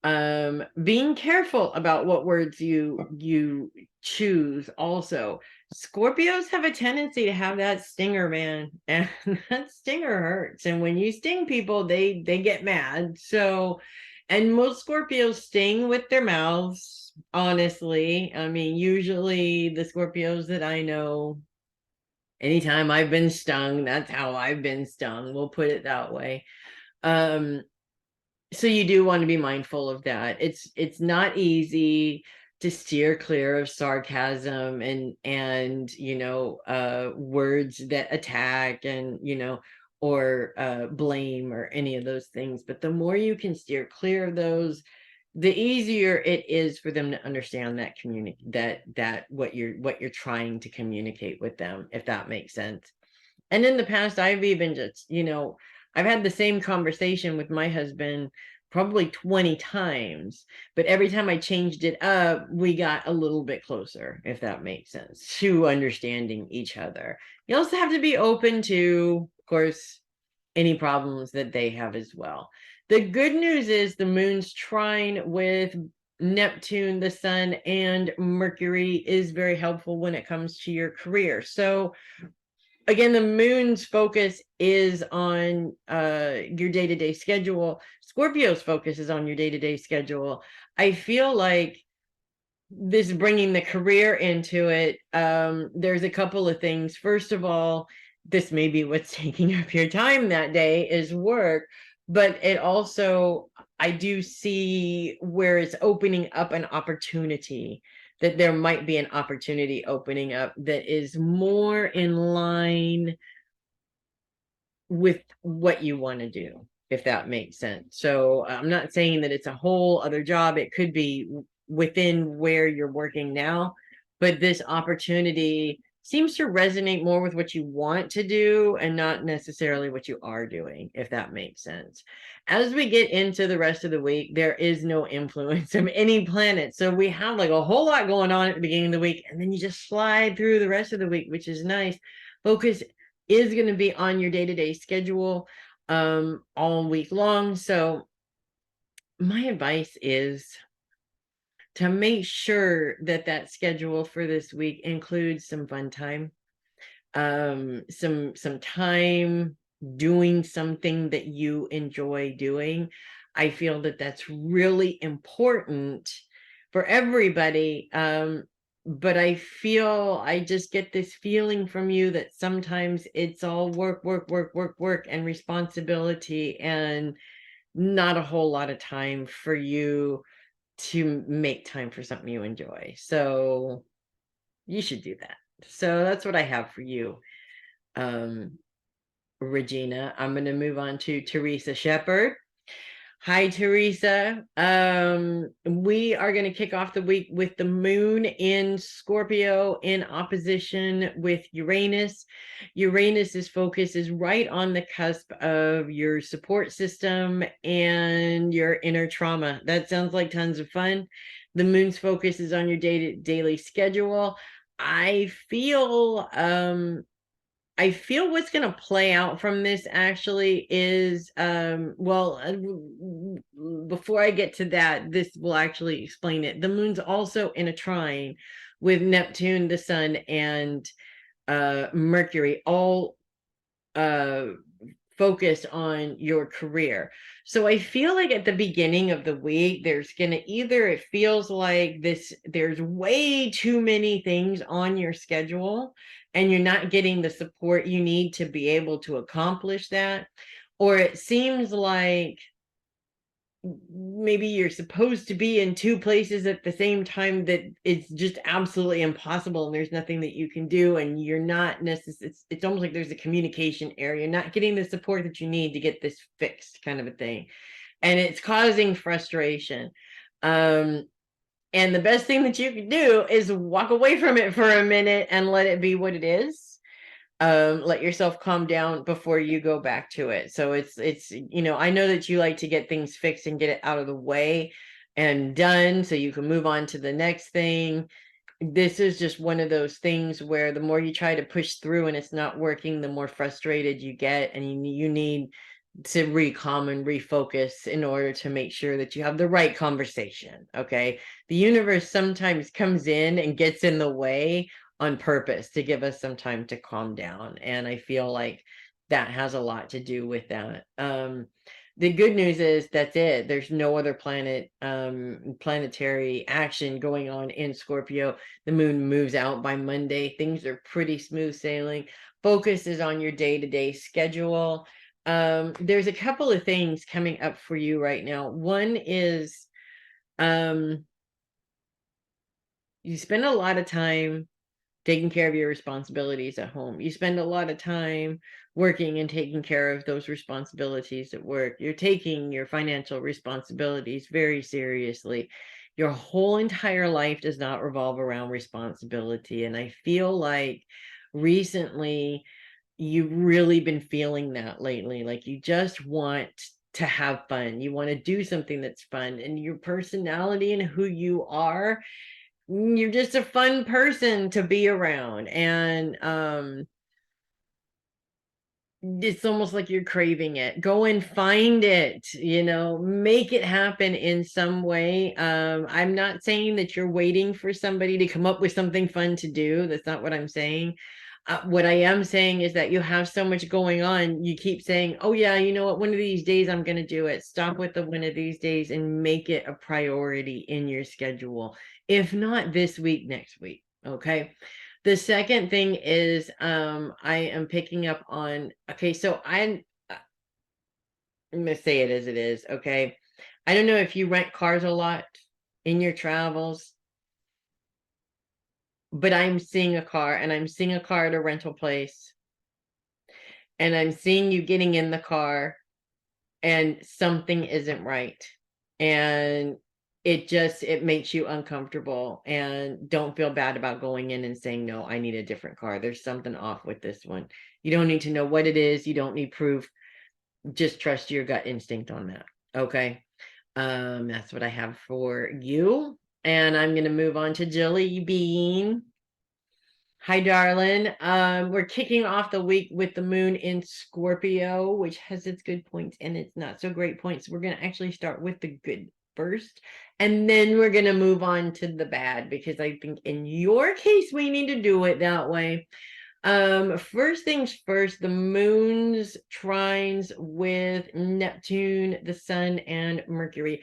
Being careful about what words you choose. Also, Scorpios have a tendency to have that stinger, man, and that stinger hurts, and when you sting people, they get mad. So, and most Scorpios sting with their mouths, honestly. I mean, usually the Scorpios that I know, anytime I've been stung, that's how I've been stung, we'll put it that way. So you do want to be mindful of that. It's not easy to steer clear of sarcasm and words that attack and or blame or any of those things. But the more you can steer clear of those, the easier it is for them to understand that what you're trying to communicate with them, if that makes sense. And in the past, I've even just, I've had the same conversation with my husband probably 20 times, but every time I changed it up, we got a little bit closer, if that makes sense, to understanding each other. You also have to be open to, of course, any problems that they have as well. The good news is the moon's trine with Neptune, the sun, and Mercury is very helpful when it comes to your career. So again, the moon's focus is on your day-to-day schedule. Scorpio's focus is on your day-to-day schedule. I feel like this bringing the career into it, there's a couple of things. First of all, this may be what's taking up your time that day is work, but it also, I do see where it's opening up an opportunity, that there might be an opportunity opening up that is more in line with what you want to do, if that makes sense. So I'm not saying that it's a whole other job. It could be within where you're working now, but this opportunity seems to resonate more with what you want to do and not necessarily what you are doing, if that makes sense. As we get into the rest of the week, there is no influence of any planet. So we have like a whole lot going on at the beginning of the week, and then you just slide through the rest of the week, which is nice. Focus is going to be on your day-to-day schedule all week long. So my advice is to make sure that that schedule for this week includes some fun time, some time doing something that you enjoy doing. I feel that that's really important for everybody. But I just get this feeling from you that sometimes it's all work, and responsibility, and not a whole lot of time for you to make time for something you enjoy. So you should do that. So that's what I have for you, Regina. I'm going to move on to Theresa Sheppard. Hi, Theresa. We are going to kick off the week with the moon in Scorpio in opposition with Uranus. Uranus's focus is right on the cusp of your support system and your inner trauma. That sounds like tons of fun. The moon's focus is on your daily schedule. I feel I feel what's going to play out from this actually is, before I get to that, this will actually explain it. The moon's also in a trine with Neptune, the sun, and Mercury, all focused on your career. So I feel like at the beginning of the week, there's going to either, it feels like there's way too many things on your schedule and you're not getting the support you need to be able to accomplish that. Or it seems like maybe you're supposed to be in two places at the same time that it's just absolutely impossible and there's nothing that you can do, and you're not necessarily, it's almost like there's a communication error. You're not getting the support that you need to get this fixed, kind of a thing, and it's causing frustration. And the best thing that you can do is walk away from it for a minute and let it be what it is. Let yourself calm down before you go back to it. So it's I know that you like to get things fixed and get it out of the way and done so you can move on to the next thing. This is just one of those things where the more you try to push through and it's not working, the more frustrated you get, and you need to recalm and refocus in order to make sure that you have the right conversation. Okay, the universe sometimes comes in and gets in the way on purpose to give us some time to calm down, and I feel like that has a lot to do with that. The good news is that's it. There's no other planetary action going on in Scorpio. The moon moves out by Monday. Things are pretty smooth sailing. Focus is on your day-to-day schedule. There's a couple of things coming up for you right now. One is you spend a lot of time taking care of your responsibilities at home. You spend a lot of time working and taking care of those responsibilities at work. You're taking your financial responsibilities very seriously. Your whole entire life does not revolve around responsibility. And I feel like recently you've really been feeling that lately. Like you just want to have fun. You want to do something that's fun, and your personality and who you are, you're just a fun person to be around. And it's almost like you're craving it. Go and find it, make it happen in some way. I'm not saying that you're waiting for somebody to come up with something fun to do. That's not what I'm saying. What I am saying is that you have so much going on. You keep saying, oh yeah, you know what, one of these days I'm going to do it. Stop with the one of these days and make it a priority in your schedule. If not this week, next week. Okay. The second thing is, I am picking up on, okay, so I'm going to say it as it is. Okay. I don't know if you rent cars a lot in your travels, but I'm seeing a car, and I'm seeing a car at a rental place, and I'm seeing you getting in the car and something isn't right. And it makes you uncomfortable, and don't feel bad about going in and saying, no, I need a different car. There's something off with this one. You don't need to know what it is. You don't need proof. Just trust your gut instinct on that. Okay. That's what I have for you. And I'm going to move on to Jilly Bean. Hi, darling. We're kicking off the week with the moon in Scorpio, which has its good points and its not so great points. We're going to actually start with the good first, and then we're going to move on to the bad, because I think in your case, we need to do it that way. First things first, the moon's trines with Neptune, the sun, and Mercury.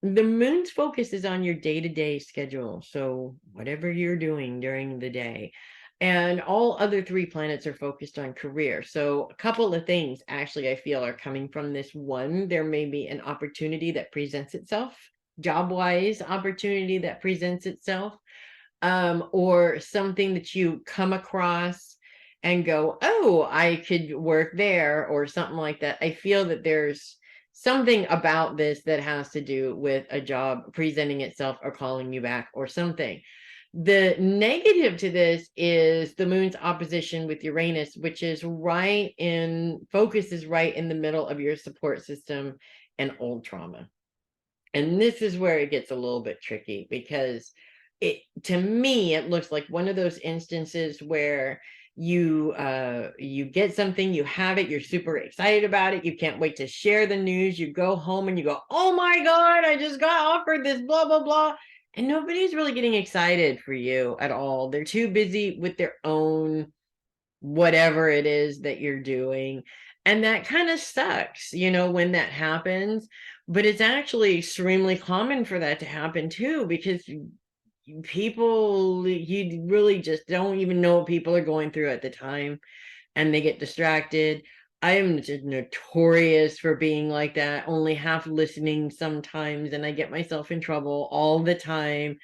The moon's focus is on your day-to-day schedule, so whatever you're doing during the day. And all other three planets are focused on career. So a couple of things actually I feel are coming from this. One, there may be an opportunity that presents itself, job-wise opportunity that presents itself, or something that you come across and go, oh, I could work there, or something like that. I feel that there's something about this that has to do with a job presenting itself or calling you back or something. The negative to this is the moon's opposition with Uranus, which is right in the middle of your support system and old trauma. And this is where it gets a little bit tricky, because to me, it looks like one of those instances where you get something, you have it, you're super excited about it, you can't wait to share the news, you go home and you go, oh my God, I just got offered this, blah blah blah, and nobody's really getting excited for you at all. They're too busy with their own whatever it is that you're doing. And that kind of sucks, when that happens. But it's actually extremely common for that to happen too, because people, you really just don't even know what people are going through at the time, and they get distracted. I am just notorious for being like that, only half listening sometimes, and I get myself in trouble all the time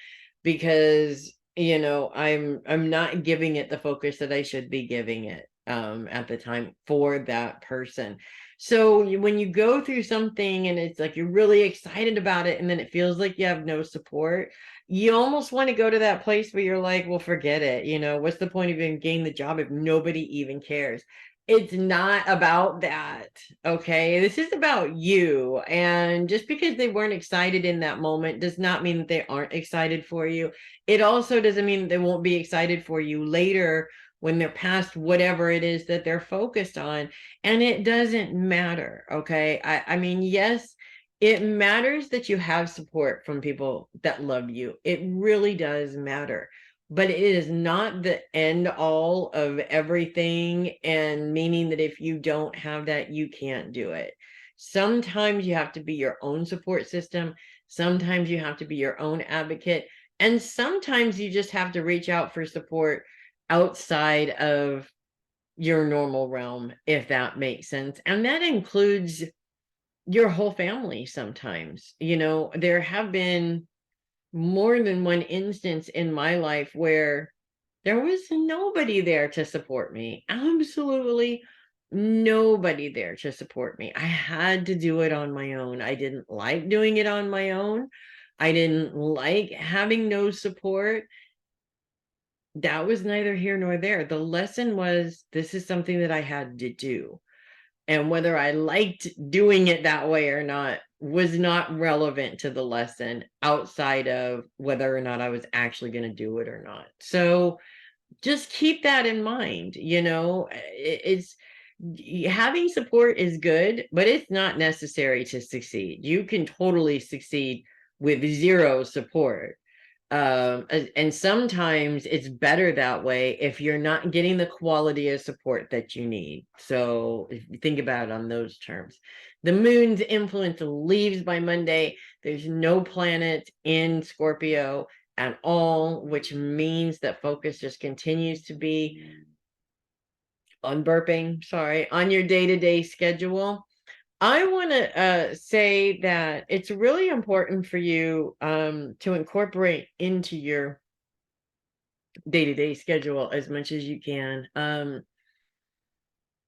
because I'm not giving it the focus that I should be giving it at the time for that person. So when you go through something and it's like you're really excited about it and then it feels like you have no support, you almost want to go to that place where you're like, well, forget it. What's the point of even getting the job if nobody even cares? It's not about that. Okay. This is about you. And just because they weren't excited in that moment does not mean that they aren't excited for you. It also doesn't mean that they won't be excited for you later when they're past whatever it is that they're focused on. And it doesn't matter. Okay. I mean, yes, it matters that you have support from people that love you. It really does matter. But it is not the end all of everything, and meaning that if you don't have that, you can't do it. Sometimes you have to be your own support system. Sometimes you have to be your own advocate. And sometimes you just have to reach out for support outside of your normal realm, if that makes sense. And that includes your whole family sometimes. There have been more than one instance in my life where there was nobody there to support me. Absolutely nobody there to support me. I had to do it on my own. I didn't like doing it on my own. I didn't like having no support. That was neither here nor there. The lesson was, this is something that I had to do. And whether I liked doing it that way or not was not relevant to the lesson, outside of whether or not I was actually going to do it or not. So just keep that in mind. It's having support is good, but it's not necessary to succeed. You can totally succeed with zero support. And sometimes it's better that way if you're not getting the quality of support that you need. So if you think about it on those terms, the moon's influence leaves by Monday. There's no planet in Scorpio at all, which means that focus just continues to be on burping, sorry, on your day-to-day schedule. I want to say that it's really important for you to incorporate into your day-to-day schedule as much as you can.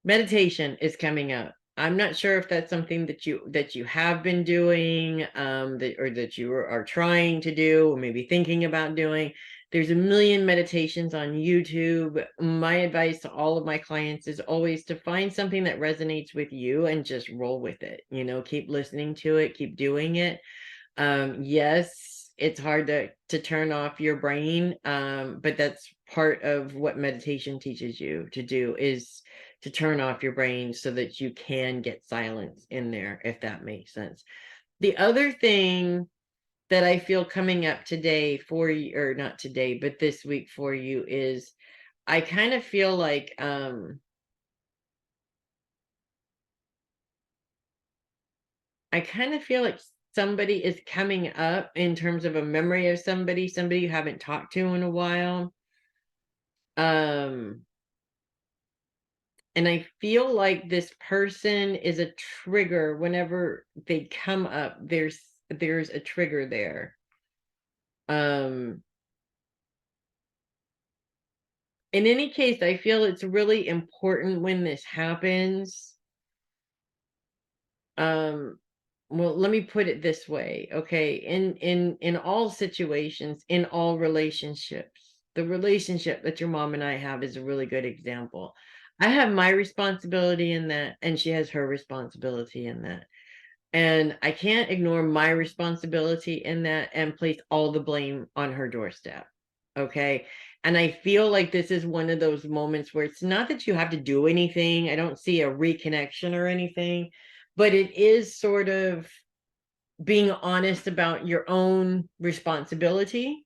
Meditation is coming up. I'm not sure if that's something that you have been doing, that you are trying to do, or maybe thinking about doing. There's a million meditations on YouTube. My advice to all of my clients is always to find something that resonates with you and just roll with it. Keep listening to it, keep doing it. Yes, it's hard to turn off your brain, but that's part of what meditation teaches you to do, is to turn off your brain so that you can get silence in there, if that makes sense. The other thing that I feel coming up today for you, or not today, but this week for you, is I kind of feel like somebody is coming up in terms of a memory of somebody you haven't talked to in a while. And I feel like this person is a trigger. Whenever they come up, there's a trigger there. In any case, I feel it's really important when this happens. Well, let me put it this way. Okay. In all situations, in all relationships, the relationship that your mom and I have is a really good example. I have my responsibility in that, and she has her responsibility in that. And I can't ignore my responsibility in that and place all the blame on her doorstep. Okay. And I feel like this is one of those moments where it's not that you have to do anything. I don't see a reconnection or anything, but it is sort of being honest about your own responsibility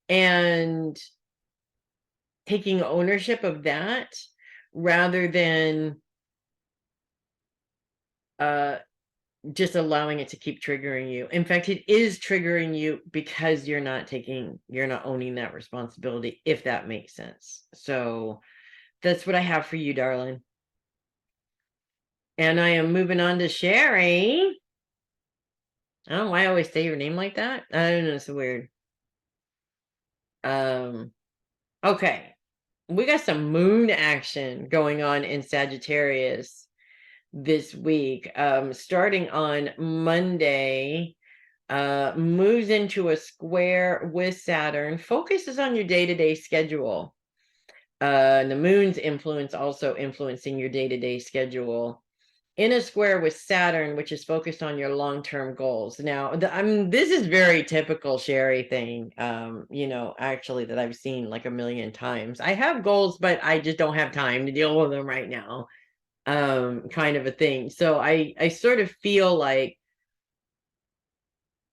and taking ownership of that rather than just allowing it to keep triggering you. In fact, it is triggering you because you're not owning that responsibility, if that makes sense. So that's what I have for you, darling. And I am moving on to Sheri. I don't know why I always say your name like that. I don't know, it's weird. Okay. We got some moon action going on in Sagittarius this week. Starting on Monday, moves into a square with Saturn, focuses on your day-to-day schedule. The moon's influence also influencing your day-to-day schedule in a square with Saturn, which is focused on your long-term goals. Now, this is very typical Sheri thing, actually that I've seen like a million times. I have goals, but I just don't have time to deal with them right now, kind of a thing. So I sort of feel like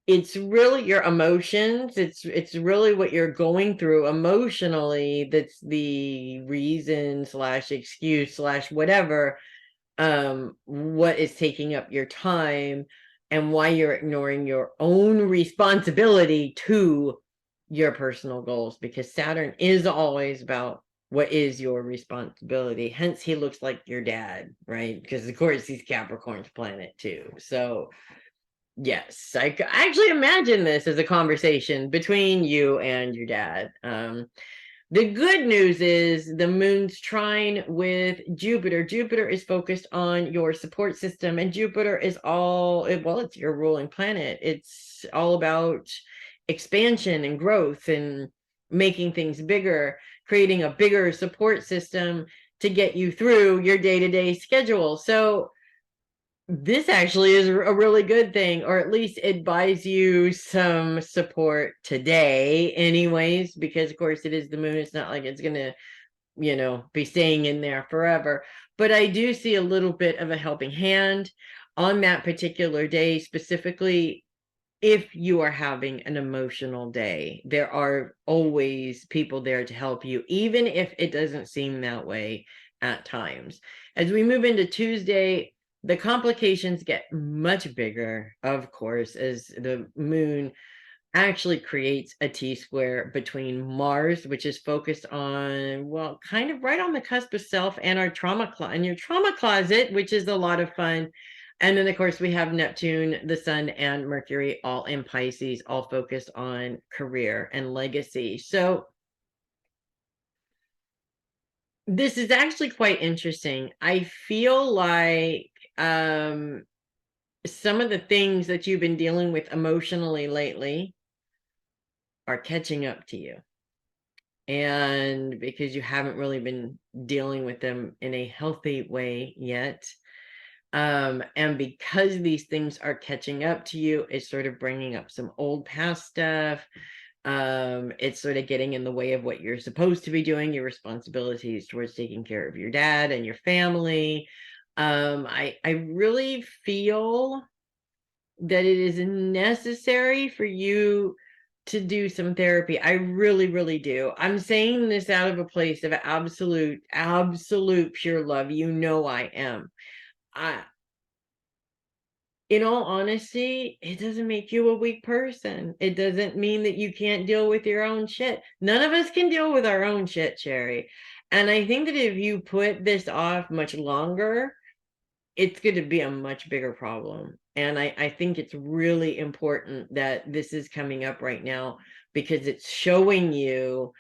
it's really your emotions. It's really what you're going through emotionally that's the reason / excuse / whatever, what is taking up your time and why you're ignoring your own responsibility to your personal goals, because Saturn is always about what is your responsibility. Hence he looks like your dad, right? Because of course he's Capricorn's planet too. So yes, I could actually imagine this as a conversation between you and your dad. The good news is the moon's trine with Jupiter. Jupiter is focused on your support system, and Jupiter is it's your ruling planet. It's all about expansion and growth and making things bigger, creating a bigger support system to get you through your day-to-day schedule. So this actually is a really good thing, or at least it buys you some support today anyways, because of course it is the moon. It's not like it's gonna be staying in there forever, but I do see a little bit of a helping hand on that particular day. Specifically, if you are having an emotional day, there are always people there to help you, even if it doesn't seem that way at times. As we move into Tuesday, the complications get much bigger, of course, as the moon actually creates a T-square between Mars, which is focused on, well, kind of right on the cusp of self, and our trauma and your trauma closet, which is a lot of fun. And then, of course, we have Neptune, the Sun, and Mercury all in Pisces, all focused on career and legacy. So this is actually quite interesting. I feel like some of the things that you've been dealing with emotionally lately are catching up to you. And because you haven't really been dealing with them in a healthy way yet. And because these things are catching up to you, it's sort of bringing up some old past stuff. It's sort of getting in the way of what you're supposed to be doing, your responsibilities towards taking care of your dad and your family. I really feel that it is necessary for you to do some therapy. I really, really do. I'm saying this out of a place of absolute pure love. I am. In all honesty, it doesn't make you a weak person. It doesn't mean that you can't deal with your own shit. None of us can deal with our own shit, Sheri. And I think that if you put this off much longer, it's going to be a much bigger problem. And I think it's really important that this is coming up right now, because it's showing you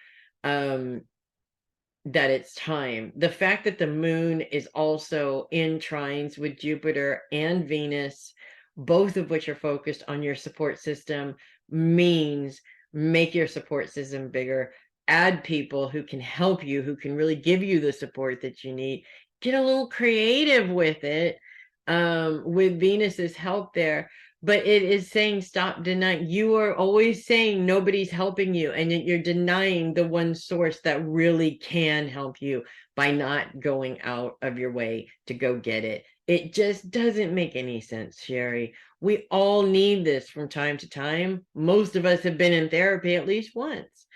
that it's time. The fact that the moon is also in trines with Jupiter and Venus, both of which are focused on your support system, means make your support system bigger. Add people who can help you, who can really give you the support that you need. Get a little creative with it, with Venus's help there. but it is saying stop denying. You are always saying nobody's helping you, and yet you're denying the one source that really can help you by not going out of your way to go get it. It just doesn't make any sense, Sheri. We all need this from time to time. Most of us have been in therapy at least once.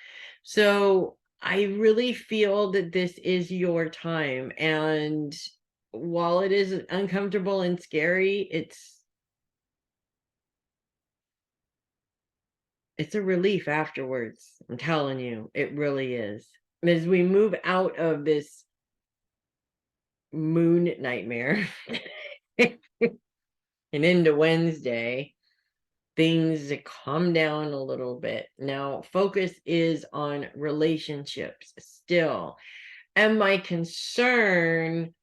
So I really feel that this is your time. And while it is uncomfortable and scary, it's a relief afterwards. I'm telling you, it really is. As we move out of this moon nightmare and into Wednesday, things calm down a little bit. Now, focus is on relationships still. And my concern,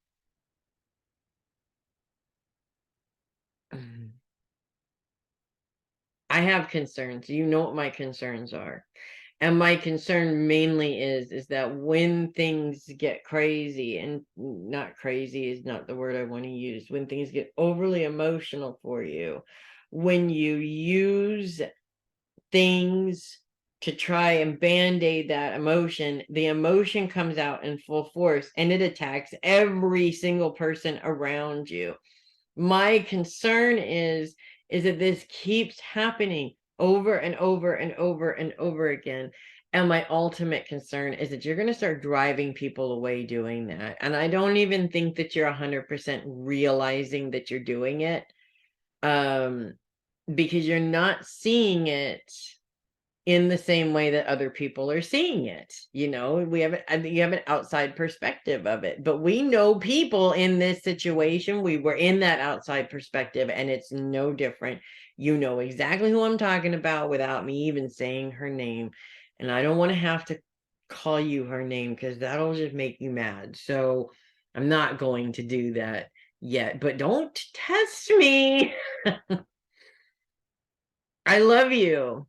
I have concerns. You know what my concerns are. And my concern mainly is that when things get crazy, and not crazy is not the word I want to use, when things get overly emotional for you, when you use things to try and band-aid that emotion, the emotion comes out in full force and it attacks every single person around you. My concern is that this keeps happening over and over and over and over again. And my ultimate concern is that you're going to start driving people away doing that. And I don't even think that you're 100% realizing that you're doing it, because you're not seeing it in the same way that other people are seeing it. You know, you have an outside perspective of it, but we know people in this situation. We were in that outside perspective, and it's no different. You know exactly who I'm talking about without me even saying her name. And I don't want to have to call you her name because that'll just make you mad. So I'm not going to do that yet, but don't test me. I love you.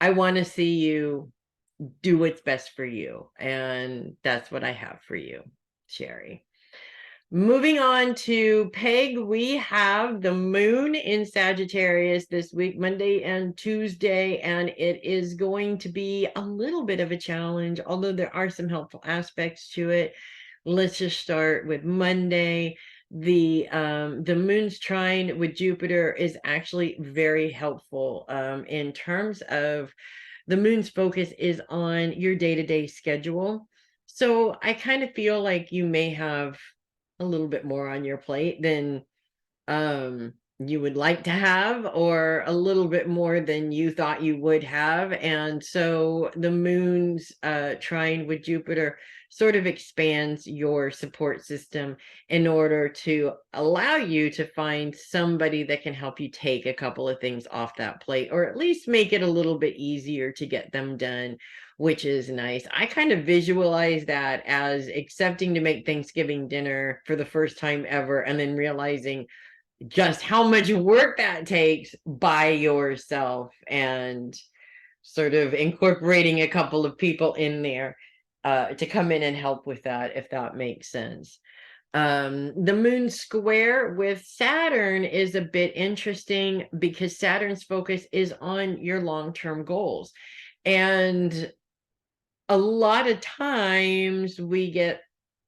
I want to see you do what's best for you. And that's what I have for you, Sheri. Moving on to Peg, we have the moon in Sagittarius this week, Monday and Tuesday, and it is going to be a little bit of a challenge, although there are some helpful aspects to it. Let's just start with Monday. The moon's trine with Jupiter is actually very helpful in terms of the moon's focus is on your day-to-day schedule. So I kind of feel like you may have a little bit more on your plate than you would like to have, or a little bit more than you thought you would have. And so the moon's trine with Jupiter sort of expands your support system in order to allow you to find somebody that can help you take a couple of things off that plate, or at least make it a little bit easier to get them done, which is nice. I kind of visualize that as accepting to make Thanksgiving dinner for the first time ever and then realizing just how much work that takes by yourself, and sort of incorporating a couple of people in there to come in and help with that, if that makes sense. The moon square with Saturn is a bit interesting because Saturn's focus is on your long-term goals. And a lot of times we get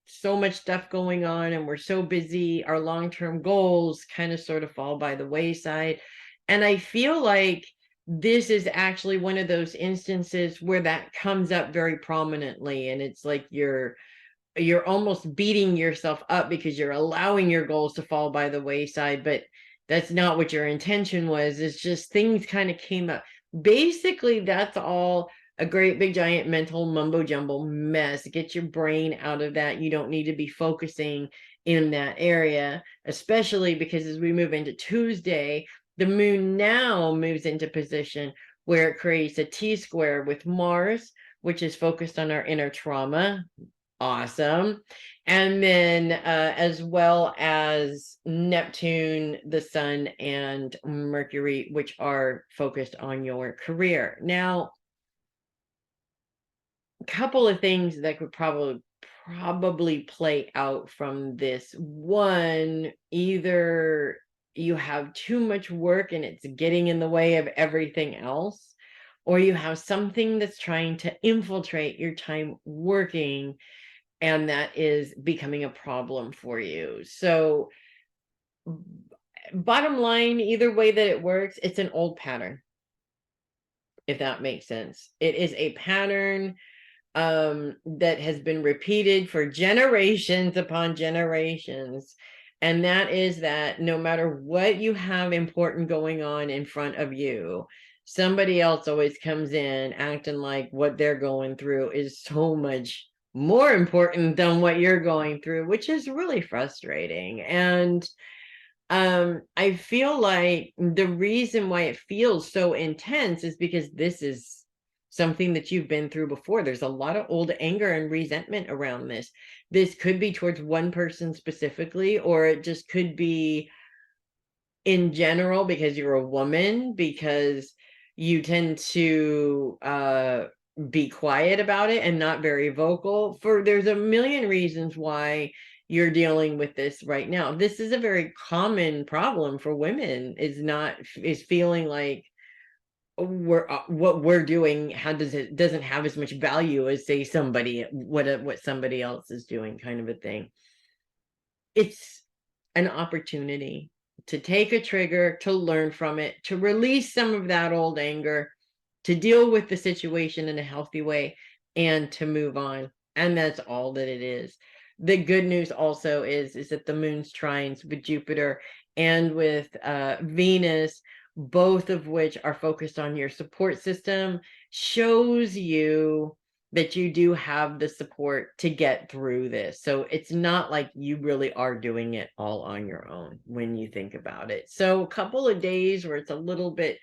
so much stuff going on and we're so busy, our long-term goals kind of sort of fall by the wayside. And I feel like this is actually one of those instances where that comes up very prominently, and it's like you're almost beating yourself up because you're allowing your goals to fall by the wayside, but that's not what your intention was. It's just things kind of came up. Basically, that's all a great big giant mental mumbo jumbo mess. Get your brain out of that. You don't need to be focusing in that area, especially because as we move into Tuesday, the moon now moves into position where it creates a T-square with Mars, which is focused on our inner trauma. Awesome. And then as well as Neptune, the Sun, and Mercury, which are focused on your career. Now, a couple of things that could probably play out from this. One, either you have too much work and it's getting in the way of everything else, or you have something that's trying to infiltrate your time working, and that is becoming a problem for you. So bottom line, either way that it works, it's an old pattern, if that makes sense. It is a pattern that has been repeated for generations upon generations. And that is that no matter what you have important going on in front of you, somebody else always comes in acting like what they're going through is so much more important than what you're going through, which is really frustrating. And I feel like the reason why it feels so intense is because this is something that you've been through before. There's a lot of old anger and resentment around this. This could be towards one person specifically, or it just could be in general because you're a woman, because you tend to be quiet about it and not very vocal. There's a million reasons why you're dealing with this right now. This is a very common problem for women, is feeling like what we're doing doesn't have as much value as, say, what somebody else is doing, kind of a thing. It's an opportunity to take a trigger, to learn from it, to release some of that old anger, to deal with the situation in a healthy way, and to move on. And that's all that it is. The good news also is that the moon's trines with Jupiter and with Venus, both of which are focused on your support system, shows you that you do have the support to get through this. So it's not like you really are doing it all on your own when you think about it. So a couple of days where it's a little bit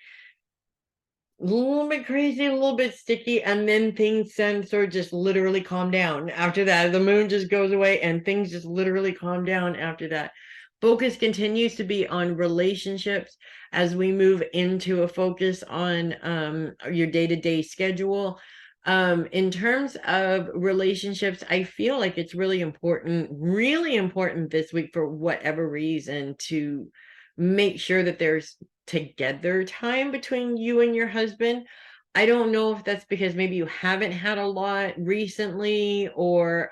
crazy, a little bit sticky, and then things sort of just literally calm down. After that, the moon just goes away and things just literally calm down after that. Focus continues to be on relationships as we move into a focus on your day-to-day schedule. In terms of relationships, I feel like it's really important this week, for whatever reason, to make sure that there's together time between you and your husband. I don't know if that's because maybe you haven't had a lot recently, or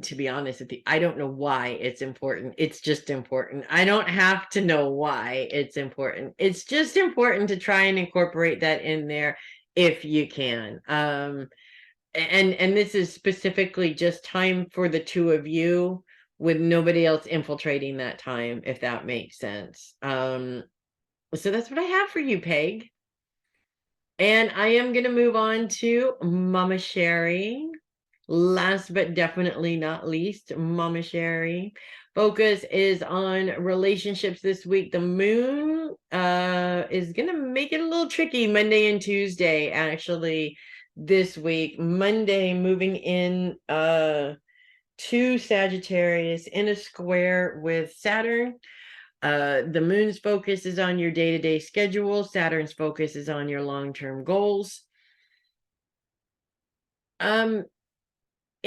to be honest with you, I don't know why it's important. It's just important. I don't have to know why it's important. It's just important to try and incorporate that in there if you can. And this is specifically just time for the two of you, with nobody else infiltrating that time, if that makes sense. So that's what I have for you, Peg. And I am going to move on to Mama Sheri. Last but definitely not least, Mama Sheri. Focus is on relationships this week. The moon is going to make it a little tricky Monday and Tuesday, actually, this week. Monday moving in to Sagittarius in a square with Saturn. The moon's focus is on your day-to-day schedule. Saturn's focus is on your long-term goals.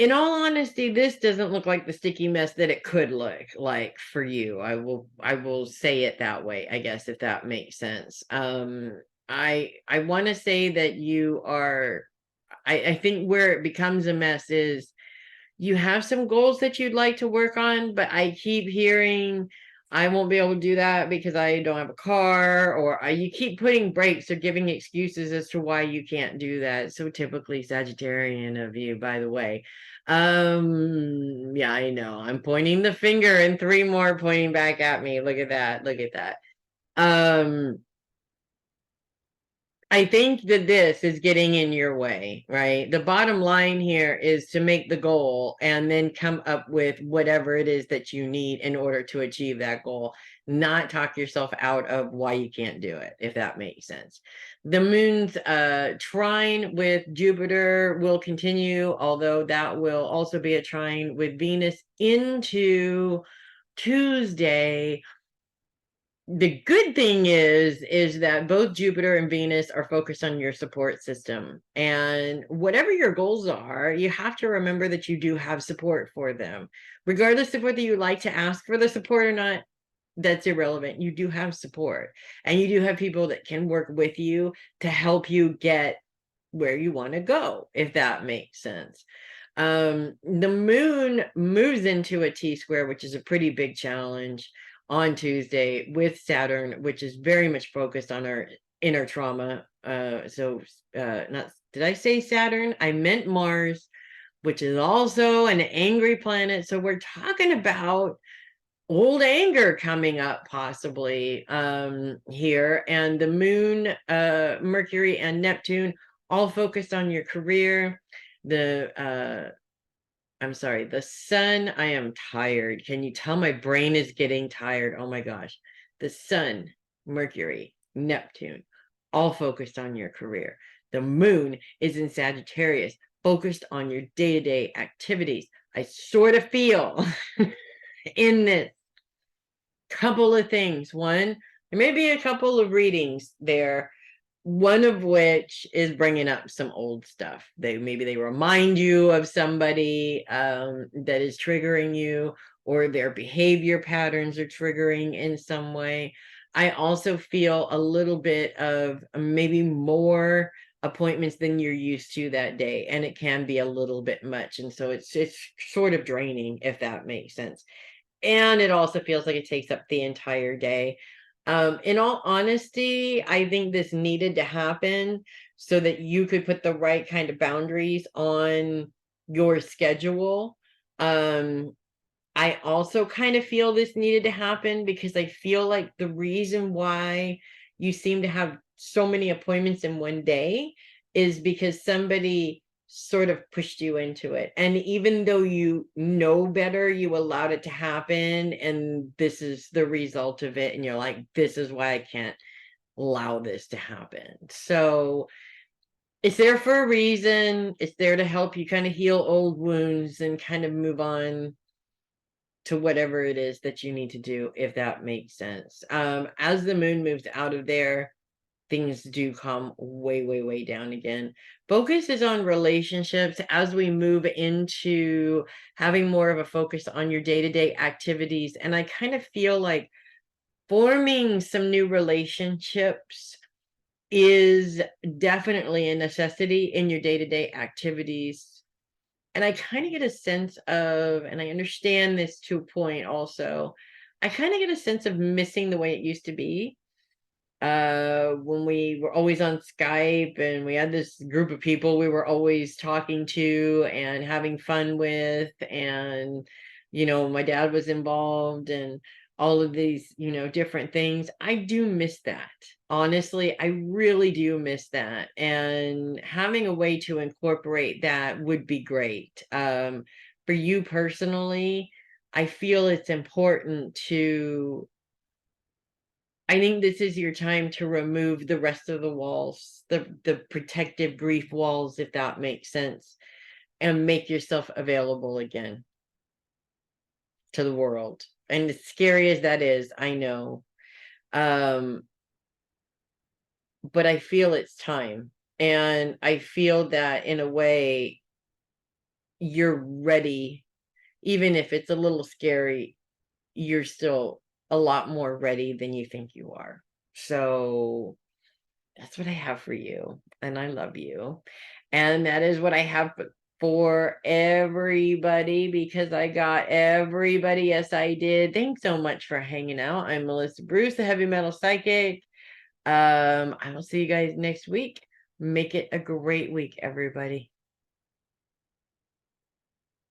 In all honesty, this doesn't look like the sticky mess that it could look like for you. I will say it that way, I guess, if that makes sense. I want to say that you are, I think where it becomes a mess is you have some goals that you'd like to work on, but I keep hearing, I won't be able to do that because I don't have a car, or you keep putting breaks or giving excuses as to why you can't do that. So typically Sagittarian of you, by the way. Yeah, I know. I'm pointing the finger and three more pointing back at me. Look at that. Look at that. I think that this is getting in your way, right? The bottom line here is to make the goal and then come up with whatever it is that you need in order to achieve that goal, not talk yourself out of why you can't do it, if that makes sense. The moon's trine with Jupiter will continue, although that will also be a trine with Venus into Tuesday. the good thing is that both Jupiter and Venus are focused on your support system. And whatever your goals are, you have to remember that you do have support for them. Regardless of whether you like to ask for the support or not, that's irrelevant. You do have support, and you do have people that can work with you to help you get where you want to go, if that makes sense. The moon moves into a T-square, which is a pretty big challenge on Tuesday with Saturn, which is very much focused on our inner trauma. Not, did I say Saturn? I meant Mars, which is also an angry planet. So we're talking about old anger coming up possibly here, and the moon, Mercury and Neptune all focused on your career. I'm sorry, the sun, I am tired. Can you tell my brain is getting tired? Oh my gosh. The sun, Mercury, Neptune, all focused on your career. The moon is in Sagittarius, focused on your day-to-day activities. I sort of feel in this couple of things. One, there may be a couple of readings there, one of which is bringing up some old stuff. Maybe they remind you of somebody that is triggering you, or their behavior patterns are triggering in some way. I also feel a little bit of maybe more appointments than you're used to that day, and it can be a little bit much, and so it's sort of draining, if that makes sense. And it also feels like it takes up the entire day. In all honesty, I think this needed to happen so that you could put the right kind of boundaries on your schedule. I also kind of feel this needed to happen because I feel like the reason why you seem to have so many appointments in one day is because somebody sort of pushed you into it. And even though you know better, you allowed it to happen. And this is the result of it. And you're like, this is why I can't allow this to happen. So it's there for a reason. It's there to help you kind of heal old wounds and kind of move on to whatever it is that you need to do, if that makes sense. As the moon moves out of there, things do come way, way, way down again. Focus is on relationships as we move into having more of a focus on your day-to-day activities. And I kind of feel like forming some new relationships is definitely a necessity in your day-to-day activities. And I kind of get a sense of, and I understand this to a point also, I kind of get a sense of missing the way it used to be. When we were always on Skype and we had this group of people we were always talking to and having fun with, and my dad was involved and all of these different things. I do miss that. Honestly, I really do miss that, and having a way to incorporate that would be great. For you personally, I feel it's important to, I think this is your time to remove the rest of the walls, the protective grief walls, if that makes sense, and make yourself available again to the world. And as scary as that is, I know. But I feel it's time. And I feel that in a way you're ready, even if it's a little scary, you're still a lot more ready than you think you are. So that's what I have for you. And I love you. And that is what I have for everybody, because I got everybody. Yes, I did. Thanks so much for hanging out. I'm Melissa Bruce, the Heavy Metal Psychic. I will see you guys next week. Make it a great week, everybody.